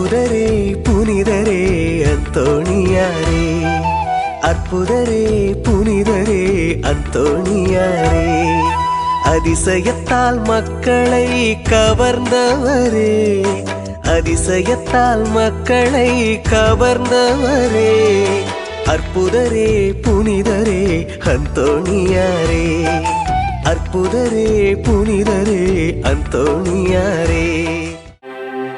அற்புதரே புனிதரே அந்தோணியாரே, அற்புதரே புனிதரே அந்தோணியாரே, அதிசயத்தால் மக்களை கவர்ந்தவரே, அதிசயத்தால் மக்களை கவர்ந்தவரே, அற்புதரே புனிதரே அந்தோணியாரே, அற்புதரே புனிதரே அந்தோணியாரே.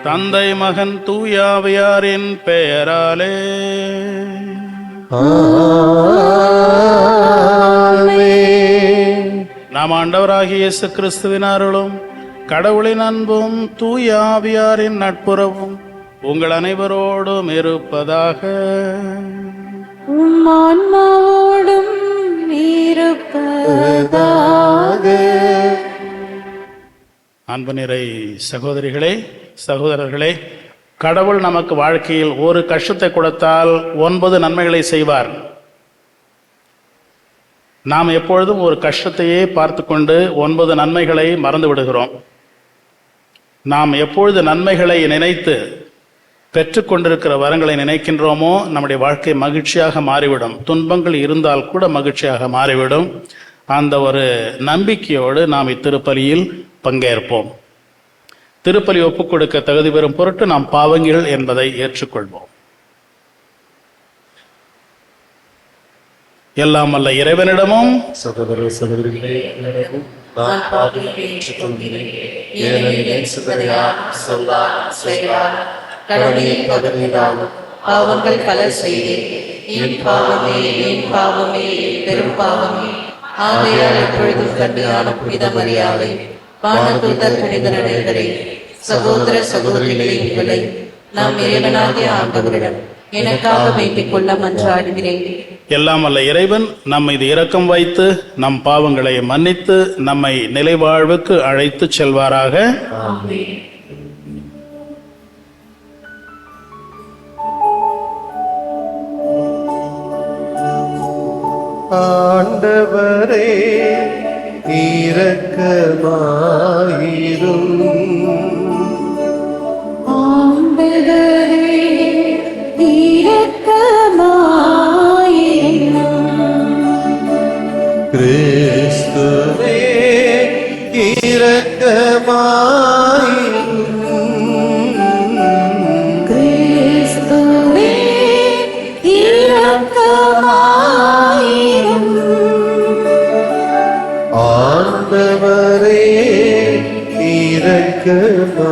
தந்தை மகன் தூயாவியாரின் பெயராலே நாம் ஆண்டவராகிய இயேசு கிறிஸ்துவின் அருளும் கடவுளின் அன்பும் தூயாவியாரின் நட்புறவும் உங்கள் அனைவரோடும் இருப்பதாக. ஆன்மாவோடும் இருப்பதாக. அன்பு நிறை சகோதரிகளே சகோதரர்களே, கடவுள் நமக்கு வாழ்க்கையில் ஒரு கஷ்டத்தை கொடுத்தால் 9 நன்மைகளை செய்வார். நாம் எப்பொழுதும் ஒரு கஷ்டத்தையே பார்த்து கொண்டு 9 நன்மைகளை மறந்து விடுகிறோம். நாம் எப்பொழுது நன்மைகளை நினைத்து பெற்றுக்கொண்டிருக்கிற வரங்களை நினைக்கின்றோமோ நம்முடைய வாழ்க்கை மகிழ்ச்சியாக மாறிவிடும். துன்பங்கள் இருந்தால் கூட மகிழ்ச்சியாக மாறிவிடும். அந்த ஒரு நம்பிக்கையோடு நாம் இத்திருப்பலியில் பங்கேற்போம். திருப்பலி ஒப்புக் கொடுக்க தகுதி பெறும் பொருட்டு நாம் பாவங்கள் என்பதை ஏற்றுக்கொள்வோம். எல்லாம் வல்ல இறைவனிடமும் சகோதர சகோதரிகளே பாவங்கள் பல செய்தேன், என் பாவமே என் பாவமே பெரும் பாவமே. ஆகையால் எப்பொழுதும் கன்னியான புனித மரியாதை வானதூதர் புனிதரே, சகோதர சகோதரிகளே, உங்களை நாம் இறைவனாகிய ஆண்டவரிடம் எனக்காக வேண்டிக் கொள்ள மன்றாடுகிறேன். எல்லாம் வல்ல இறைவன் நம் மீது இரக்கம் வைத்து நம் பாவங்களை மன்னித்து நம்மை நிலைவாழ்வுக்கு அழைத்து செல்வாராக. ஆண்டவரே இரக்கமாயிரும். ஆண்டவரே இரக்கமாயிரும். கிறிஸ்துவே இரக்கமாயிரும். கிறிஸ்துவே இரக்கமாயிரும். ஆண்டவரே இரக்கமாயிரும்.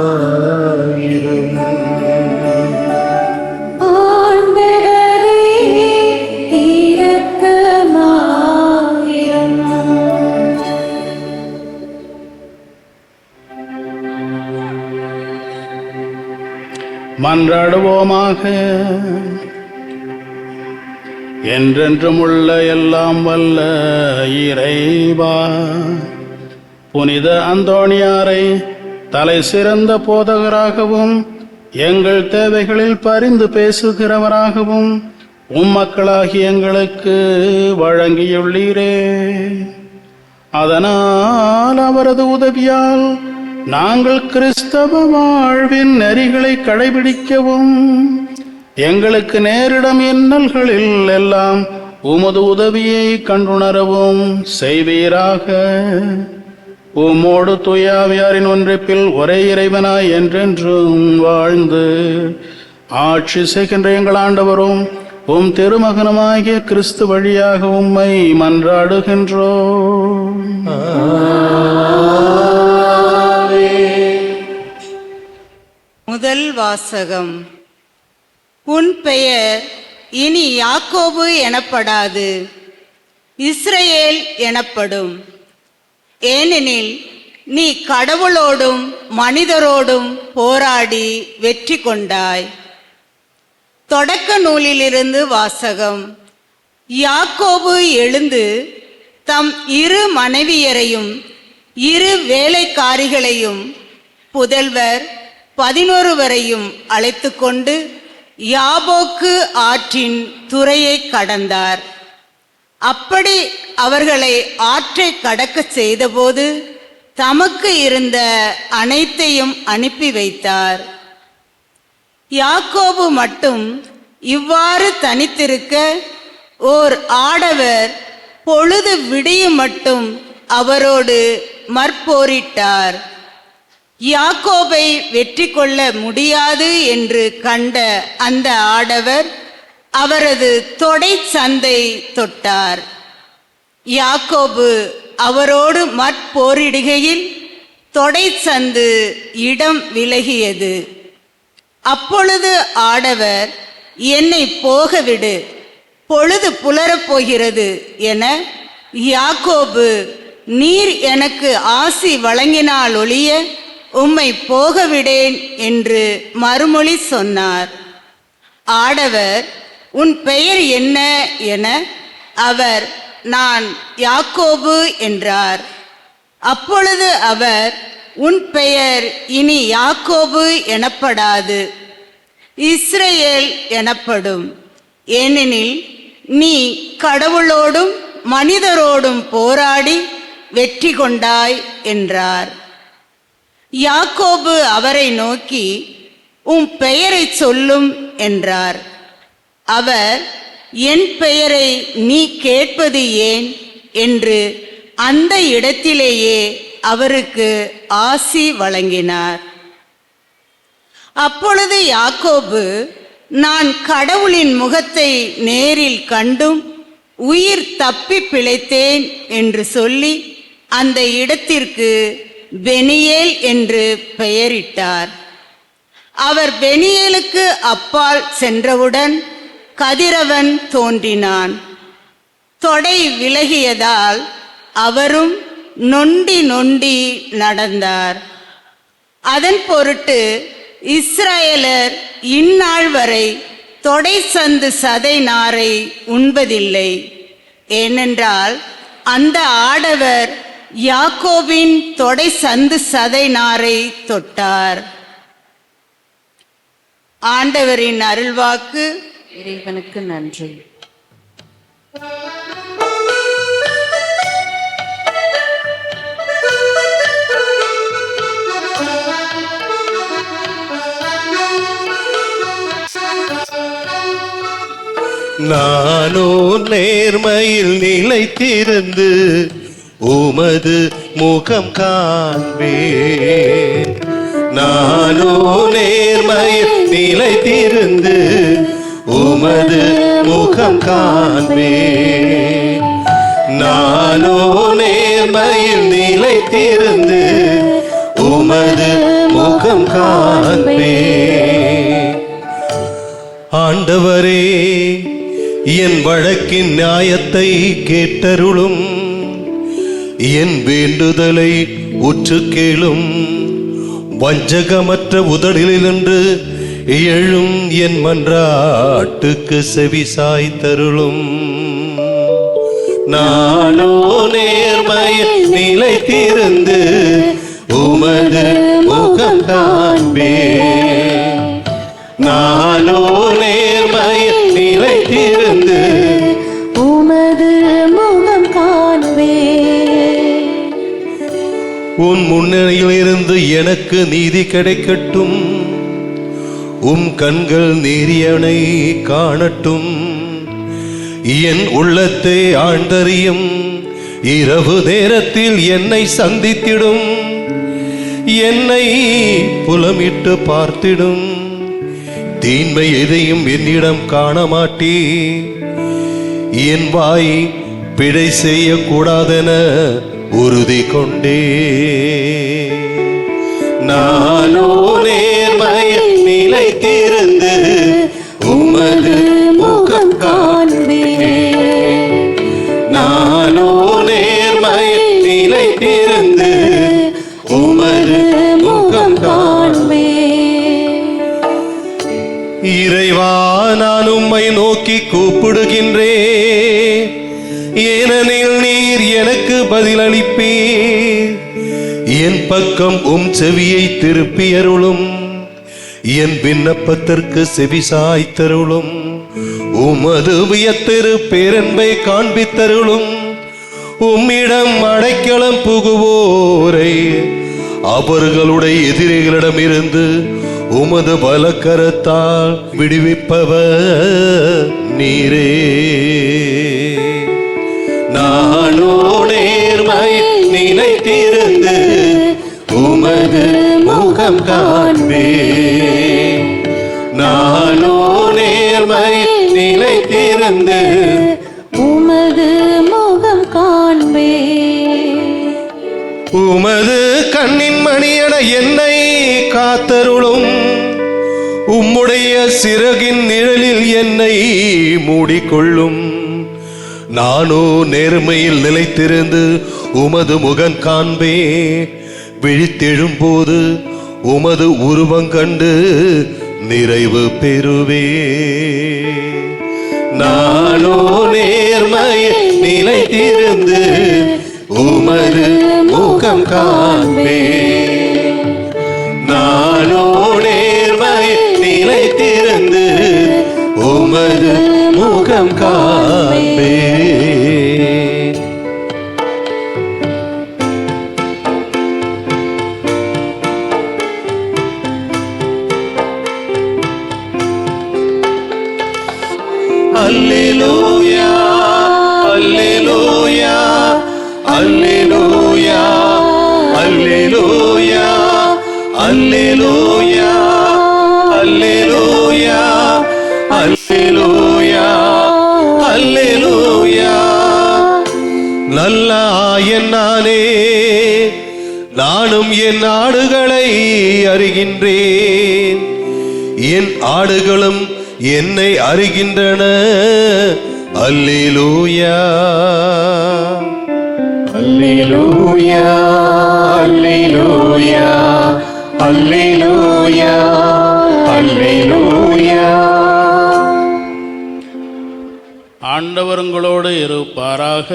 ஆண்டவரே இரக்கமாயிரும். மன்றாடுவோமாக. என்றென்றும் உள்ள எல்லாம் வல்ல இறைவா, புனித அந்தோணியாரை தலை சிறந்த போதகராகவும் எங்கள் தேவைகளில் பரிந்து பேசுகிறவராகவும் உம்மக்களாகிய எங்களுக்கு வழங்கியுள்ளீரே. அதனால் அவரது உதவியால் நாங்கள் கிறிஸ்தவ வாழ்வின் நெறிகளை கடைபிடிக்கவும் எங்களுக்கு நேரிடம் இன்னல்களில் எல்லாம் உமது உதவியை கண்டுணரவும் செய்வீராக. உம்மோடு தூயாவியாரின் ஒன்றிப்பில் ஒரே இறைவனாய் என்றென்றும் வாழ்ந்து ஆட்சி செய்கின்ற எங்கள் ஆண்டவரும் உம் திருமகனுமாகிய கிறிஸ்து வழியாக உம்மை மன்றாடுகின்றோம். முதல் வாசகம். உன் பெயர் இனி யாக்கோபு எனப்படாது, இஸ்ரவேல் எனப்படும். ஏனெனில் நீ கடவுளோடும் மனிதரோடும் போராடி வெற்றி கொண்டாய். தொடக்க நூலிலிருந்து வாசகம். யாக்கோபு எழுந்து தம் 2 மனைவியரையும் 2 வேலைக்காரிகளையும் புதல்வர் 11 அழைத்து கொண்டு யாபோக்கு ஆற்றின் துறையை கடந்தார். அப்படி அவர்களை ஆற்றை கடக்க செய்தபோது தமக்கு இருந்த அனைத்தையும் அனுப்பி வைத்தார். யாக்கோபு மட்டும் இவ்வாறு தனித்திருக்க ஓர் ஆடவர் பொழுது விடியும் மட்டும் அவரோடு மற்போரிட்டார். யாக்கோபை வெற்றி கொள்ள முடியாது என்று கண்ட அந்த ஆடவர் அவரது தொடை சந்தை தொட்டார். யாக்கோபு அவரோடு மற்போரிடுகையில் தொடை சந்து இடம் விலகியது. அப்பொழுது ஆடவர், என்னை போகவிடு, பொழுது புலரப் போகிறது என யாக்கோபு, நீர் எனக்கு ஆசி வழங்கினால் ஒழிய உம்மை போகவிடேன் என்று மறுமொழி சொன்னார். ஆடவர், உன் பெயர் என்ன என அவர், நான் யாக்கோபு என்றார். அப்பொழுது அவர், உன் பெயர் இனி யாக்கோபு எனப்படாது, இஸ்ரவேல் எனப்படும், ஏனெனில் நீ கடவுளோடும் மனிதரோடும் போராடி வெற்றி கொண்டாய் என்றார். யாக்கோபு அவரை நோக்கி, உன் பெயரை சொல்லும் என்றார். அவர், என் பெயரை நீ கேட்பது ஏன் என்று அந்த இடத்திலேயே அவருக்கு ஆசி வழங்கினார். அப்பொழுது யாக்கோபு, நான் கடவுளின் முகத்தை நேரில் கண்டும் உயிர் தப்பி பிழைத்தேன் என்று சொல்லி அந்த இடத்திற்கு பெனியேல் என்று பெயரிட்டார். அவர் பெனியேலுக்கு அப்பால் சென்றவுடன் கதிரவன் தோன்றினான். தொடை விலகியதால் அவரும் நொண்டி நொண்டி நடந்தார். அதன் பொருட்டு இஸ்ரவேலர் இந்நாள் வரை தொடை சந்து சதை நாரை உண்பதில்லை. ஏனென்றால் அந்த ஆடவர் யாக்கோபின் தொடை சந்து சதை நாரை தொட்டார். ஆண்டவரின் அருள்வாக்கு. இறைவனுக்கு நன்றி. நானோ நேர்மையில் நிலைத்திருந்து உமது முகம் காண்பேன். நானோ நேர்மையில் நிலைத்திருந்து உமது முகம் காண்பேன். நானோ நேர்மையில் நிலைத்திருந்து உமது முகம் காண்பேன். ஆண்டவரே, என் வழக்கின் நியாயத்தை கேட்டருளும், என் வேண்டுதலை உற்று கேளும். வஞ்சகமற்ற உதடிலிருந்து எழும் என் மன்றாட்டுக்கு செவி சாய்த்தருளும். நானோ நேர்மையில் நிலைத்திருந்து உமது முகம் காண்பேன். நானோ நேர்மையில் நிலைத்திருந்து உமது முகம் காண்பேன். உன் முன்னணியில் இருந்து எனக்கு நீதி கிடைக்கட்டும், உம் கண்கள் நேரியனை காணட்டும். என் உள்ளத்தை ஆழ்ந்தறியும், இரவு நேரத்தில் என்னை சந்தித்திடும், என்னை புலமிட்டு பார்த்திடும். தீன்மை எதையும் என்னிடம் காண மாட்டீ. என் வாய் பிழை செய்யக்கூடாதென உறுதி கொண்டே. நானோ நேர்மையில் நிலைத்திருந்து உமது முகம் காண்பேன். நானோ நேர்மையில் நிலைத்திருந்து உமது முகம் காண்பேன். இறைவா, நான் உம்மை நோக்கி கூப்பிடுகின்றேன், ஏனெனில் நீர் எனக்கு பதிலளிப்பீர். என் பக்கம் உம் செவியை திருப்பியருளும், என் விண்ணப்பத்திற்கு செவி சாய்த்தருளும். உமது வியத்திரு பேரன்பை காண்பித்தருளும். உம்மிடம் அடைக்கலம் புகுவோரை அவர்களுடைய எதிரிகளிடமிருந்து உமது பலக்கரத்தால் விடுவிப்பவர் நீரே. நானோ நேர்மை நிலைத்திருந்து உமது முகம் காண்பேன். நானோ நேர்மை நிலைத்திருந்து உமது முகம் காண்பே. உமது கண்ணின் மணியென என்னை காத்தருளும். உம்முடைய சிறகின் நிழலில் என்னை மூடிக்கொள்ளும். நானோ நேர்மையில் நிலைத்திருந்து உமது முகம் காண்பே. விழித்தெழும்போது உமது உருவம் கண்டு நிறைவு பெறுவே. நானோ நேர்மையில் நிலைத்திருந்து உமது முகம் காண்பே. நானோ நேர்மையில் நிலைத்திருந்து உமது முகம் காண்பே. அல்லேலூயா அல்லேலூயா அல்லேலூயா அல்லேலூயா அல்லேலூயா அல்லேலூயா அல்லேலூயா அல்லேலூயா. நல்ல ஆயன் நானே, நானும் என் ஆடுகளை அறிகின்றேன். என் ஆடுகளும் என்னை அறிகின்றன. அல்லேலூயா அல்லேலூயா அல்லேலூயா அல்லேலூயா அல்லேலூயா. ஆண்டவர் உங்களோடு இருப்பாராக.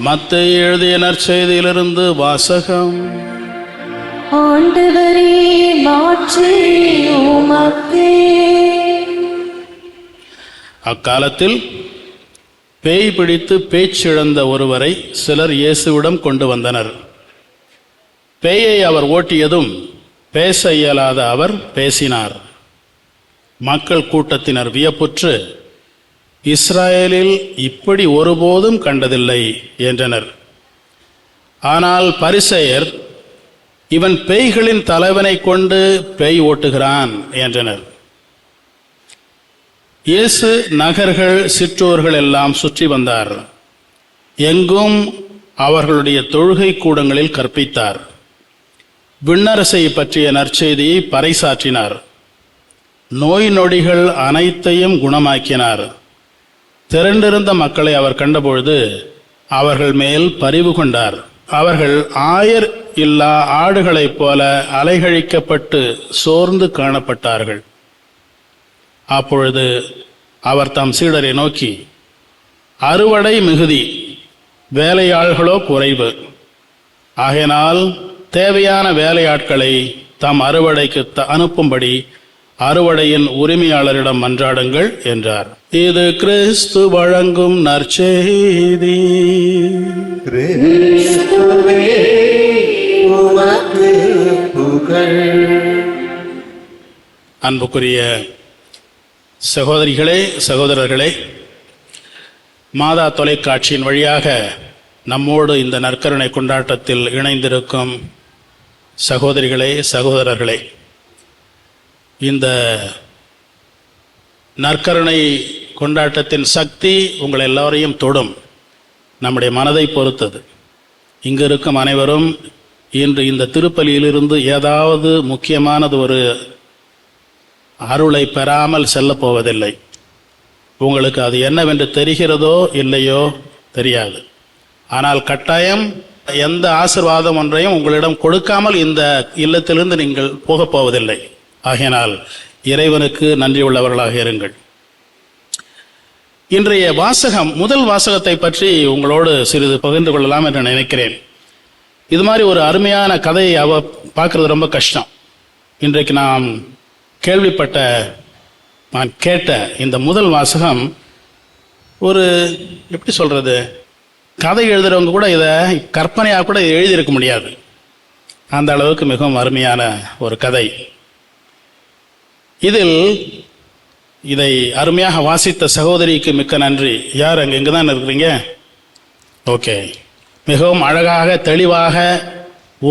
மத்தேயு எழுதிய நற்செய்தியிலிருந்து வாசகம். ஆண்டவரே மாற்றி உமக்கே. அக்காலத்தில் பேய் பிடித்து பேச்சிழந்த ஒருவரை சிலர் இயேசுவிடம் கொண்டு வந்தனர். பேயை அவர் ஓட்டியதும் பேச இயலாத அவர் பேசினார். மக்கள் கூட்டத்தினர் வியப்புற்று, இஸ்ராயேலில் இப்படி ஒருபோதும் கண்டதில்லை என்றனர். ஆனால் பரிசேயர், இவன் பேய்களின் தலைவனை கொண்டு பேய் ஓட்டுகிறான் என்றனர். இயேசு நகர்கள் சிற்றூர்கள் எல்லாம் சுற்றி வந்தார். எங்கும் அவர்களுடைய தொழுகை கூடங்களில் கற்பித்தார். விண்ணரசை பற்றிய நற்செய்தியை பறைசாற்றினார். நோய் நொடிகள் அனைத்தையும் குணமாக்கினார். திரண்டிருந்த மக்களை அவர் கண்டபொழுது அவர்கள் மேல் பரிவு கொண்டார். அவர்கள் ஆயர் இல்லா ஆடுகளைப் போல அலைகழிக்கப்பட்டு சோர்ந்து காணப்பட்டார்கள். அப்பொழுது அவர் தம் சீடரை நோக்கி, அறுவடை மிகுதி, வேலையாள்களோ குறைவு. ஆகையினால் தேவையான வேலையாட்களை தம் அறுவடைக்கு அனுப்பும்படி அறுவடையின் உரிமையாளரிடம் மன்றாடுங்கள் என்றார். இது கிறிஸ்து வழங்கும் நற்செய்தி. அன்புக்குரிய சகோதரிகளே, சகோதரர்களே, மாதா தொலைக்காட்சியின் வழியாக நம்மோடு இந்த நற்கருணை கொண்டாட்டத்தில் இணைந்திருக்கும் சகோதரிகளே, சகோதரர்களே, இந்த நற்கருணை கொண்டாட்டத்தின் சக்தி உங்கள் எல்லோரையும் தொடும். நம்முடைய மனதை பொறுத்தது. இங்கு இருக்கும் அனைவரும் இன்று இந்த திருப்பலியிலிருந்து ஏதாவது முக்கியமானது ஒரு அருளை பெறாமல் செல்லப் போவதில்லை. உங்களுக்கு அது என்னவென்று தெரிகிறதோ இல்லையோ தெரியாது. ஆனால் கட்டாயம் எந்த ஆசீர்வாதம் ஒன்றையும் உங்களிடம் கொடுக்காமல் இந்த இல்லத்திலிருந்து நீங்கள் போகப் போவதில்லை. ஆகையினால் இறைவனுக்கு நன்றி உள்ளவர்களாக இருங்கள். இன்றைய வாசகம், முதல் வாசகத்தை பற்றி உங்களோடு சிறிது பகிர்ந்து கொள்ளலாம் என்று நினைக்கிறேன். இது மாதிரி ஒரு அருமையான கதையை பார்க்கறது ரொம்ப கஷ்டம். இன்றைக்கு நான் கேட்ட இந்த முதல் வாசகம் ஒரு எப்படி சொல்றது, கதை எழுதுறவங்க கூட இதை கற்பனையாக கூட எழுதியிருக்க முடியாது. அந்த அளவுக்கு மிகவும் அருமையான ஒரு கதை. இதில் இதை அருமையாக வாசித்த சகோதரிக்கு மிக்க நன்றி. யார் அங்கே இங்கே தான் இருக்கிறீங்க? ஓகே. மிகவும் அழகாக தெளிவாக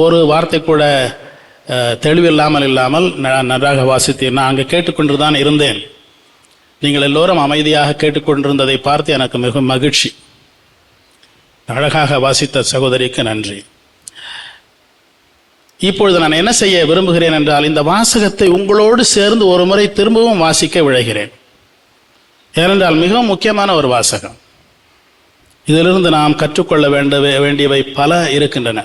ஒரு வார்த்தை கூட தெளிவில்லாமல் நன்றாக வாசித்தேன். நான் அங்கே கேட்டுக்கொண்டு தான் இருந்தேன். நீங்கள் எல்லோரும் அமைதியாக கேட்டுக்கொண்டிருந்ததை பார்த்து எனக்கு மிகவும் மகிழ்ச்சி. அழகாக வாசித்த சகோதரிக்கு நன்றி. இப்பொழுது நான் என்ன செய்ய விரும்புகிறேன் என்றால், இந்த வாசகத்தை உங்களோடு சேர்ந்து ஒரு முறை திரும்பவும் வாசிக்க விழைகிறேன். ஏனென்றால் மிகவும் முக்கியமான ஒரு வாசகம். இதிலிருந்து நாம் கற்றுக்கொள்ள வேண்டியவை பல இருக்கின்றன.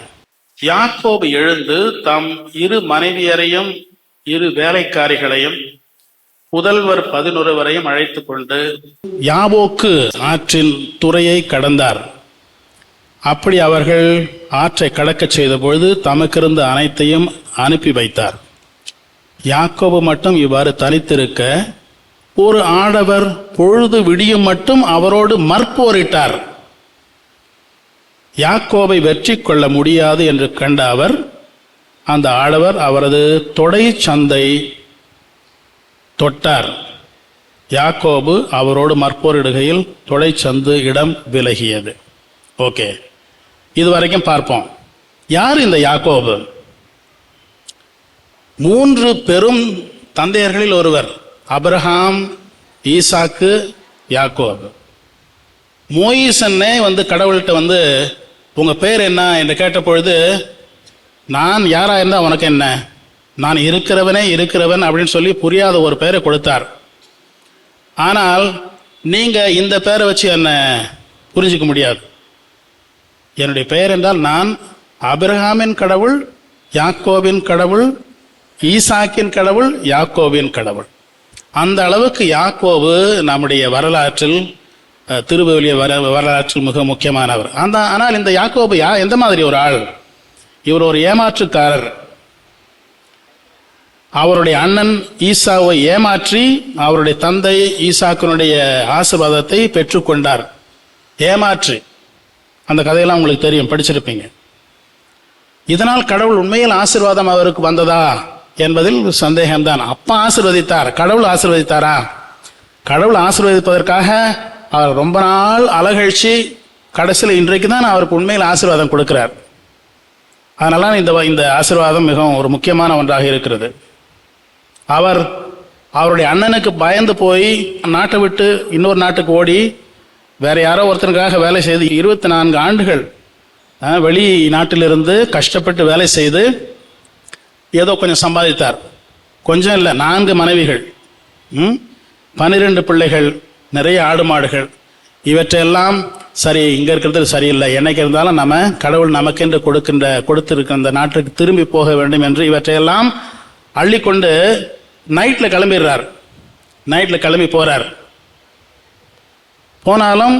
யாக்கோபு எழுந்து தம் 2 மனைவியரையும் 2 வேலைக்காரிகளையும் புதல்வர் 11 அழைத்து கொண்டு யாபோக்கு ஆற்றின் துறையை கடந்தார். அப்படி அவர்கள் ஆற்றை கடக்கச் செய்த பொழுது தமக்கிருந்த அனைத்தையும் அனுப்பி வைத்தார். யாக்கோபு மட்டும் இவ்வாறு தனித்திருக்க ஒரு ஆடவர் பொழுது விடியும் மட்டும் அவரோடு மற்போரிட்டார். யாக்கோபை வெற்றி கொள்ள முடியாது என்று கண்ட அவர், அந்த ஆடவர் அவரது தொடை சந்தை தொட்டார். யாக்கோபு அவரோடு மற்போரிடுகையில் தொடை சந்து இடம் விலகியது. ஓகே, இதுவரைக்கும் பார்ப்போம். யார் இந்த யாக்கோபு? 3 பெரும் தந்தையர்களில் ஒருவர். அபிரகாம், ஈசாக்கு, யாக்கோபு. மோயிசன்னே கடவுள்கிட்ட உங்க பேர் என்ன என்று கேட்ட பொழுது, நான் யாரா இருந்தா உனக்கு என்ன, நான் இருக்கிறவன் அப்படின்னு சொல்லி புரியாத ஒரு பெயரை கொடுத்தார். ஆனால் நீங்க இந்த பெயரை வச்சு என்ன புரிஞ்சிக்க முடியாது. என்னுடைய பெயர் என்றால் நான் ஆபிரகாமின் கடவுள், யாக்கோபின் கடவுள், ஈசாக்கின் கடவுள், யாக்கோபின் கடவுள். அந்த அளவுக்கு யாக்கோபு நம்முடைய வரலாற்றில், திருவிவிலிய வரலாற்றில் மிக முக்கியமானவர். ஆனால் இந்த யாக்கோபு எந்த மாதிரி ஒரு ஆள்? இவர் ஒரு ஏமாற்றுக்காரர். அவருடைய அண்ணன் ஈசாவை ஏமாற்றி அவருடைய தந்தை ஈசாக்கினுடைய ஆசீர்வாதத்தை பெற்றுக்கொண்டார். ஏமாற்றி. அந்த கதையெல்லாம் உங்களுக்கு தெரியும், படிச்சிருப்பீங்க. இதனால் கடவுள் உண்மையில் ஆசீர்வாதம் அவருக்கு வந்ததா என்பதில் சந்தேகம்தான். அப்பா ஆசீர்வதித்தார், கடவுள் ஆசீர்வதித்தாரா? கடவுள் ஆசீர்வதிப்பதற்காக அவர் ரொம்ப நாள் அலகழிச்சு கடைசியில் இன்றைக்கு தான் அவருக்கு உண்மையில் ஆசீர்வாதம் கொடுக்கிறார். அதனால இந்த ஆசீர்வாதம் மிகவும் ஒரு முக்கியமான ஒன்றாக இருக்கிறது. அவர் அவருடைய அண்ணனுக்கு பயந்து போய் நாட்டை விட்டு இன்னொரு நாட்டுக்கு ஓடி வேற யாரோ ஒருத்தனுக்காக வேலை செய்து 24 ஆண்டுகள் வெளி நாட்டிலிருந்து கஷ்டப்பட்டு வேலை செய்து ஏதோ கொஞ்சம் சம்பாதித்தார். கொஞ்சம் இல்லை, 4 மனைவிகள், 12 பிள்ளைகள், நிறைய ஆடு மாடுகள். இவற்றையெல்லாம் சரி, இங்கே இருக்கிறது சரியில்லை, என்னைக்கு இருந்தாலும் நம்ம கடவுள் நமக்கென்று கொடுத்திருக்கிற அந்த நாட்டுக்கு திரும்பி போக வேண்டும் என்று இவற்றையெல்லாம் அள்ளிக்கொண்டு நைட்டில் கிளம்பிடுறார். நைட்டில் கிளம்பி போகிறார். போனாலும்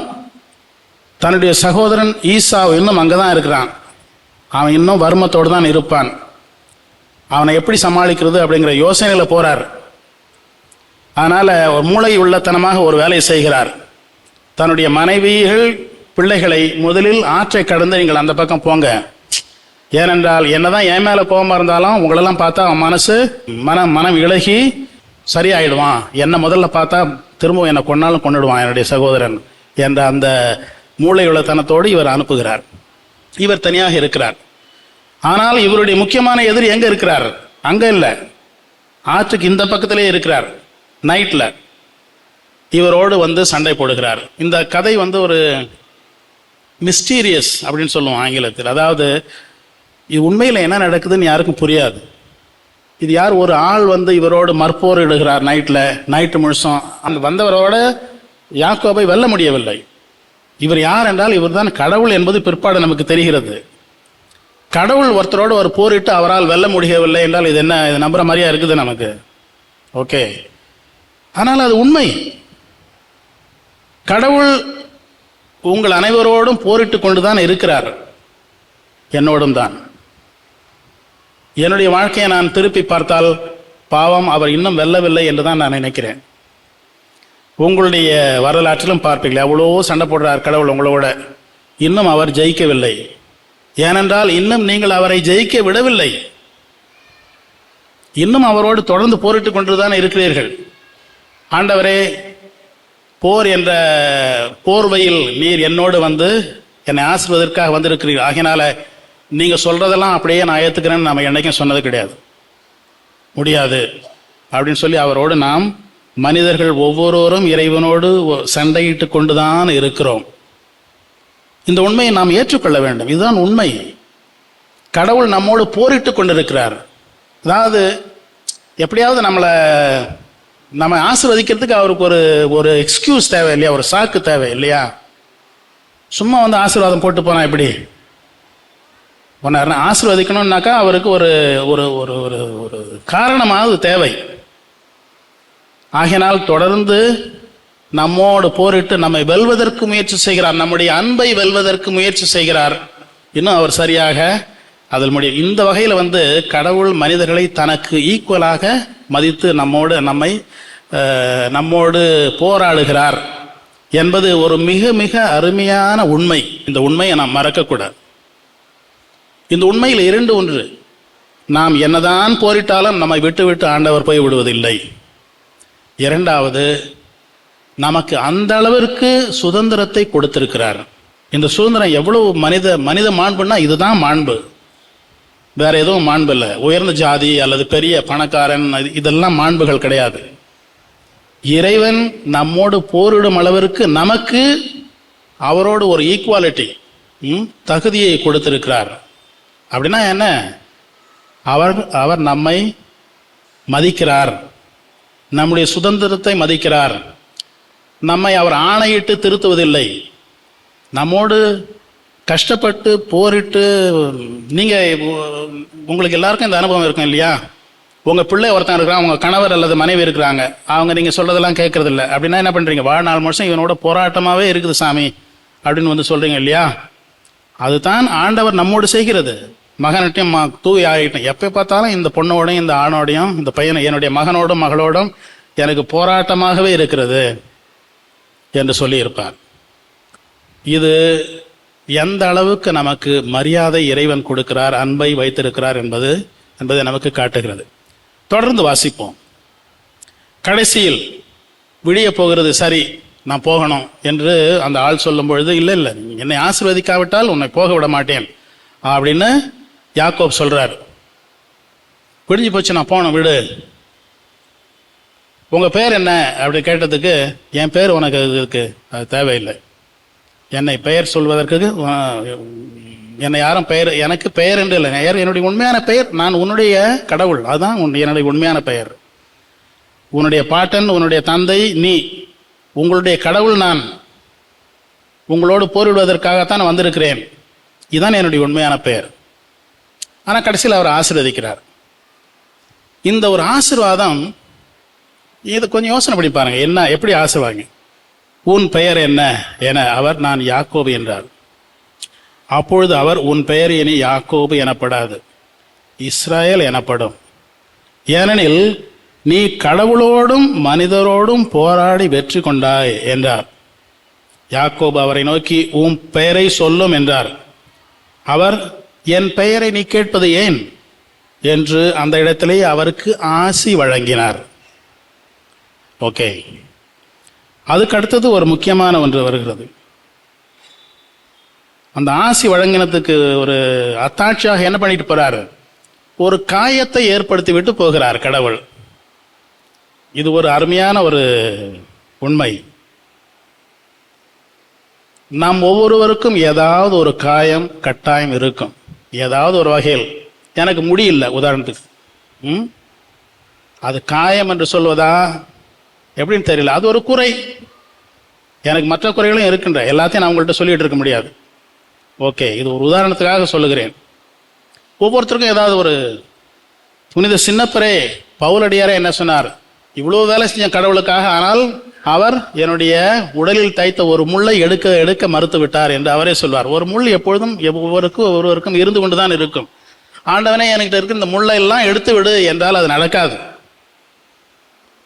தன்னுடைய சகோதரன் ஈசாவு இன்னும் அங்கே தான் இருக்கிறான். அவன் இன்னும் வறுமத்தோடு தான் இருப்பான். அவனை எப்படி சமாளிக்கிறது அப்படிங்கிற யோசனையில் போகிறார். அதனால் ஒரு மூளை உள்ளத்தனமாக ஒரு வேலையை செய்கிறார். தன்னுடைய மனைவிகள், பிள்ளைகளை முதலில் ஆற்றை கடந்து நீங்கள் அந்த பக்கம் போங்க. ஏனென்றால் என்னதான் என் மேலே கோபமாக இருந்தாலும் உங்களெல்லாம் பார்த்தா அவன் மனம் இழகி சரியாயிடுவான். என்னை முதல்ல பார்த்தா திரும்பவும் என்னை கொன்னாலும் கொண்டுடுவான் என்னுடைய சகோதரன் என்ற அந்த மூளை உள்ளத்தனத்தோடு இவர் அனுப்புகிறார். இவர் தனியாக இருக்கிறார். ஆனால் இவருடைய முக்கியமான எதிரி எங்கே இருக்கிறார்? அங்கே இல்லை, ஆற்றுக்கு இந்த பக்கத்திலே இருக்கிறார். நைட்டில் இவரோடு சண்டை போடுகிறார். இந்த கதை ஒரு மிஸ்டீரியஸ் அப்படின்னு சொல்லுவோம் ஆங்கிலத்தில். அதாவது இது உண்மையில் என்ன நடக்குதுன்னு யாருக்கும் புரியாது. இது யார் ஒரு ஆள் இவரோடு மற்போர் இடுகிறார் நைட்டு முழுசும். அங்கே வந்தவரோட யாக்கோபை வெல்ல முடியவில்லை. இவர் யார் என்றால் இவர் தான் கடவுள் என்பது பிற்பாடு நமக்கு தெரிகிறது. கடவுள் ஒருத்தரோடு ஒரு போரிட்டு அவரால் வெல்ல முடியவில்லை என்றால் இது என்ன, இது நம்புற மாதிரியா இருக்குது நமக்கு? ஓகே, ஆனால் அது உண்மை. கடவுள் உங்கள் அனைவரோடும் போரிட்டு கொண்டுதான் இருக்கிறார், என்னோடும் தான். என்னுடைய வாழ்க்கையை நான் திருப்பி பார்த்தால் பாவம் அவர் இன்னும் வெல்லவில்லை என்று தான் நான் நினைக்கிறேன். உங்களுடைய வரலாற்றிலும் பார்ப்பீங்களே, எவ்வளோ சண்டை போடுறார் கடவுள் உங்களோட. இன்னும் அவர் ஜெயிக்கவில்லை. ஏனென்றால் இன்னும் நீங்கள் அவரை ஜெயிக்க விடவில்லை. இன்னும் அவரோடு தொடர்ந்து போரிட்டு கொண்டுதான் இருக்கிறீர்கள். ஆண்டவரே, போர் என்ற போர்வையில் நீர் என்னோடு வந்து என்னை ஆசிர்வதற்காக வந்திருக்கிறீர்கள். ஆகையினால நீங்க சொல்றதெல்லாம் அப்படியே நான் ஏத்துக்கிறேன்னு நம்ம என்னைக்கும் சொன்னது கிடையாது, முடியாது அப்படின்னு சொல்லி அவரோடு நாம் மனிதர்கள் ஒவ்வொருவரும் இறைவனோடு சண்டையிட்டு கொண்டுதான் இருக்கிறோம். இந்த உண்மையை நாம் ஏற்றுக்கொள்ள வேண்டும். இதுதான் உண்மை. கடவுள் நம்மோடு போரிட்டு கொண்டிருக்கிறார். அதாவது எப்படியாவது நம்ம ஆசீர்வதிக்கிறதுக்கு அவருக்கு ஒரு எக்ஸ்கியூஸ் தேவை இல்லையா, ஒரு சாக்கு தேவை இல்லையா. சும்மா வந்து ஆசீர்வாதம் போட்டு போனா எப்படி? ஒன்று ஆசீர்வதிக்கணும்னாக்கா அவருக்கு ஒரு ஒரு ஒரு ஒரு ஒரு காரணமாவது தேவை. ஆகையினால் தொடர்ந்து நம்மோடு போரிட்டு நம்மை வெல்வதற்கு முயற்சி செய்கிறார், நம்முடைய அன்பை வெல்வதற்கு முயற்சி செய்கிறார். இன்னும் அவர் சரியாக அதில் முடியும். இந்த வகையில் வந்து கடவுள் மனிதர்களை தனக்கு ஈக்குவலாக மதித்து நம்மோடு போராடுகிறார் என்பது ஒரு மிக மிக அருமையான உண்மை. இந்த உண்மையை நாம் மறக்கக்கூடாது. இந்த உண்மையில் இரண்டு ஒன்று, நாம் என்னதான் போரிட்டாலும் நம்மை விட்டு விட்டு ஆண்டவர் போய் விடுவதில்லை. இரண்டாவது, நமக்கு அந்த அளவிற்கு சுதந்திரத்தை கொடுத்திருக்கிறார். இந்த சுதந்திரம் எவ்வளவு மனித மாண்புன்னா இதுதான் மாண்பு, வேற எதுவும் மாண்பு இல்லை. உயர்ந்த ஜாதி அல்லது பெரிய பணக்காரன் இதெல்லாம் மாண்புகள் கிடையாது. இறைவன் நம்மோடு போரிடும் அளவிற்கு நமக்கு அவரோடு ஒரு ஈக்குவாலிட்டி தகுதியை கொடுத்திருக்கிறார். அப்படின்னா என்ன? அவர் நம்மை மதிக்கிறார், நம்முடைய சுதந்திரத்தை மதிக்கிறார். நம்மை அவர் ஆணையிட்டு திருத்துவதில்லை. நம்மோடு கஷ்டப்பட்டு போரிட்டு, உங்களுக்கு எல்லாருக்கும் இந்த அனுபவம் இருக்கும் இல்லையா? உங்கள் பிள்ளை ஒருத்தன் இருக்கிறான், உங்கள் கணவர் அல்லது மனைவி இருக்கிறாங்க, அவங்க நீங்கள் சொல்றதெல்லாம் கேட்கறதில்ல. அப்படின்னா என்ன பண்ணுறீங்க? வாழ்நாள் முழுசும் இவனோட போராட்டமாகவே இருக்குது சாமி அப்படின்னு வந்து சொல்கிறீங்க இல்லையா? அதுதான் ஆண்டவர் நம்மோடு செய்கிறது. மகன்கிட்டையும் தூவி ஆகிட்டேன், எப்போ பார்த்தாலும் இந்த பொண்ணோடையும் இந்த ஆணோடையும் இந்த பையனை என்னுடைய மகனோடும் மகளோடும் எனக்கு போராட்டமாகவே இருக்கிறது என்று சொல்லி இருப்பார். இது எந்த அளவுக்கு நமக்கு மரியாதை இறைவன் கொடுக்கிறார், அன்பை வைத்திருக்கிறார் என்பதை நமக்கு காட்டுகிறது. தொடர்ந்து வாசிப்போம். கடைசியில் விடிய போகிறது, சரி நான் போகணும் என்று அந்த ஆள் சொல்லும் பொழுது, இல்லை என்னை ஆசீர்வதிக்காவிட்டால் உன்னை போக விட மாட்டேன் அப்படின்னு யாக்கோப் சொல்றார். விடிஞ்சு போச்சு, நான் போகணும், விடு. உங்க பேர் என்ன அப்படி கேட்டதுக்கு, என் பேர் உனக்கு இருக்கு, அது தேவையில்லை. என்னை பெயர் சொல்வதற்கு என்னை யாரும் பெயர், எனக்கு பெயர் என்று இல்லை, என்னுடைய உண்மையான பெயர், நான் உன்னுடைய கடவுள், அதுதான் என்னுடைய உண்மையான பெயர். உன்னுடைய பாட்டன், உன்னுடைய தந்தை நீ, உங்களுடைய கடவுள் நான், உங்களோடு போரிடுவதற்காகத்தான் வந்திருக்கிறேன், இதுதான் என்னுடைய உண்மையான பெயர். ஆனால் கடைசியில் அவர் ஆசீர்வதிக்கிறார். இந்த ஒரு ஆசீர்வாதம், இது கொஞ்சம் யோசனை பண்ணி பாருங்க, என்ன எப்படி ஆசீர்வாங்க. உன் பெயர் என்ன என அவர், நான் யாக்கோபு என்றார். அப்பொழுது அவர், உன் பெயர் இனி யாக்கோபு எனப்படாது, இஸ்ராயேல் எனப்படும், ஏனெனில் நீ கடவுளோடும் மனிதரோடும் போராடி வெற்றி கொண்டாய் என்றார். யாக்கோபு அவரை நோக்கி, உன் பெயரை சொல்லும் என்றார். அவர், என் பெயரை நீ கேட்பது ஏன் என்று அந்த இடத்திலே அவருக்கு ஆசி வழங்கினார். ஓகே, அதுக்கு அடுத்தது ஒரு முக்கியமான ஒன்று வருகிறது. அந்த ஆசி வழங்கினதுக்கு ஒரு அத்தாட்சியாக என்ன பண்ணிட்டு போறாரு? ஒரு காயத்தை ஏற்படுத்தி விட்டு போகிறார் கடவுள். இது ஒரு அருமையான ஒரு உண்மை. நாம் ஒவ்வொருவருக்கும் ஏதாவது ஒரு காயம் கட்டாயம் இருக்கும், ஏதாவது ஒரு வகையில். எனக்கு முடியல உதாரணத்துக்கு, அது காயம் என்று சொல்வதா எப்படின்னு தெரியல, அது ஒரு குறை. எனக்கு மற்ற குறைகளும் இருக்கின்ற, எல்லாத்தையும் நான் உங்கள்கிட்ட சொல்லிட்டு இருக்க முடியாது. ஓகே, இது ஒரு உதாரணத்துக்காக சொல்லுகிறேன். ஒவ்வொருத்தருக்கும் ஏதாவது ஒரு, புனித சின்னப்பரே பவுலடியாரே என்ன சொன்னார்? இவ்வளோ வேலை செஞ்ச கடவுளுக்காக, ஆனால் அவர் என்னுடைய உடலில் தைத்த ஒரு முள்ளை எடுக்க மறுத்து விட்டார் என்று அவரே சொல்வார். ஒரு முள் எப்பொழுதும் ஒவ்வொருவருக்கும் இருந்து கொண்டுதான் இருக்கும். ஆண்டவனே என்கிட்ட இருக்கிற இந்த முள்ளை எல்லாம் எடுத்து விடு என்றால் அது நடக்காது.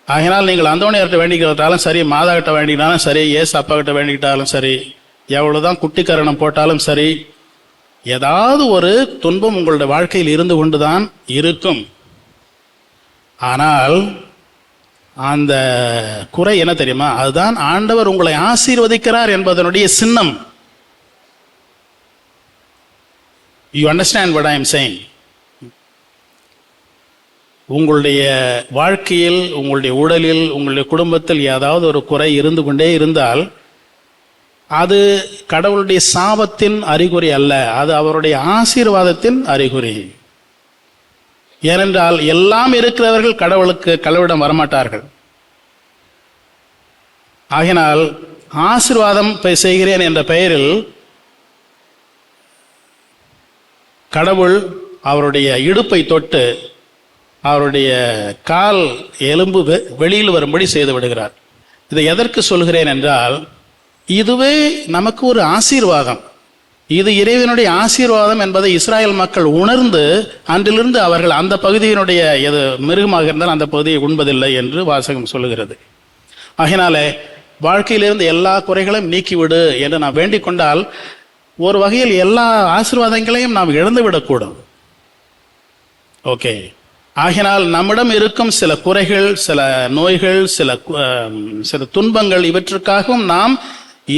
ஆகினால் நீங்கள் அந்தோணியர்கிட்ட வேண்டிக்கிட்டாலும் சரி, மாதா கிட்ட வேண்டிக்கிட்டாலும் சரி, ஏசு அப்பா கிட்ட வேண்டிக்கிட்டாலும் சரி, எவ்வளவுதான் குட்டிக்கரணம் போட்டாலும் சரி, ஏதாவது ஒரு துன்பம் உங்களுடைய வாழ்க்கையில் இருந்து கொண்டுதான் இருக்கும். ஆனால் அந்த குறை என்ன தெரியுமா? அதுதான் ஆண்டவர் உங்களை ஆசீர்வதிக்கிறார் என்பதனுடைய சின்னம். You understand what I am saying? உங்களுடைய வாழ்க்கையில், உங்களுடைய உடலில், உங்களுடைய குடும்பத்தில் ஏதாவது ஒரு குறை இருந்து கொண்டே இருந்தால் அது கடவுளுடைய சாபத்தின் அறிகுறி அல்ல, அது அவருடைய ஆசீர்வாதத்தின் அறிகுறி. ஏனென்றால் எல்லாம் இருக்கிறவர்கள் கடவுளிடம் வரமாட்டார்கள். ஆகினால் ஆசீர்வாதம் செய்கிறேன் என்ற பெயரில் கடவுள் அவருடைய இடுப்பை தொட்டு அவருடைய கால் எலும்பு வெளியில் வரும்படி செய்து விடுகிறார். இதை எதற்கு சொல்கிறேன் என்றால், இதுவே நமக்கு ஒரு ஆசீர்வாதம். இது இறைவனுடைய ஆசீர்வாதம் என்பதை இஸ்ராயல் மக்கள் உணர்ந்து அன்றிலிருந்து அவர்கள் அந்த பகுதியினுடைய எது மிருகமாக இருந்தால் அந்த பகுதியை உண்பதில்லை என்று வாசகம் சொல்லுகிறது. ஆகினாலே வாழ்க்கையிலிருந்து எல்லா குறைகளையும் நீக்கிவிடு என்று நாம் வேண்டிக் கொண்டால் ஒரு வகையில் எல்லா ஆசீர்வாதங்களையும் நாம் இழந்துவிடக்கூடும். ஓகே, ஆகினால் நம்மிடம் இருக்கும் சில குறைகள், சில நோய்கள், சில துன்பங்கள், இவற்றுக்காகவும் நாம்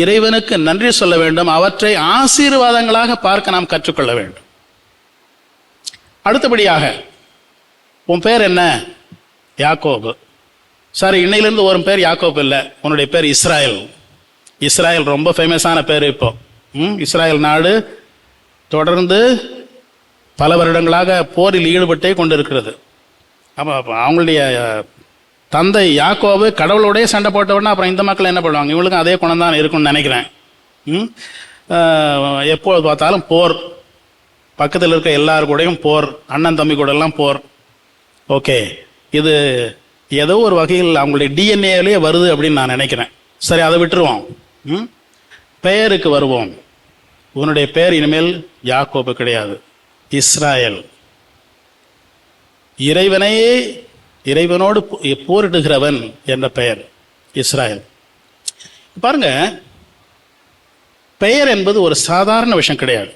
இறைவனுக்கு நன்றி சொல்ல வேண்டும். அவற்றை ஆசீர்வாதங்களாக பார்க்க நாம் கற்றுக்கொள்ள வேண்டும். அடுத்தபடியாக, உன் பேர் என்ன? யாக்கோபு. சரி, இன்னையிலிருந்து ஒரு பேர் யாக்கோபு இல்லை, உன்னுடைய பேர் இஸ்ராயல். இஸ்ராயல் ரொம்ப ஃபேமஸான பேர். இப்போ இஸ்ராயல் நாடு தொடர்ந்து பல வருடங்களாக போரில் ஈடுபட்டே கொண்டிருக்கிறது. அப்போ அவங்களுடைய தந்தை யாக்கோபு கடவுளோடய சண்டை போட்டவுடனே அப்புறம் இந்த மக்கள் என்ன பண்ணுவாங்க? இவங்களுக்கும் அதே குணம் தான் இருக்கும்னு நினைக்கிறேன். எப்போது பார்த்தாலும் போர், பக்கத்தில் இருக்க எல்லாரு கூடயும் போர், அண்ணன் தம்பி கூட எல்லாம் போர். ஓகே, இது ஏதோ ஒரு வகையில் அவங்களுடைய டிஎன்ஏலேயே வருது அப்படின்னு நான் நினைக்கிறேன். சரி, அதை விட்டுருவோம். பெயருக்கு வருவோம். உன்னுடைய பெயர் இனிமேல் யாக்கோபு கிடையாது, இஸ்ராயல். இறைவனோடு போரிடுகிறவன் என்ற பெயர் இஸ்ராயல். பாருங்க, பெயர் என்பது ஒரு சாதாரண விஷயம் கிடையாது.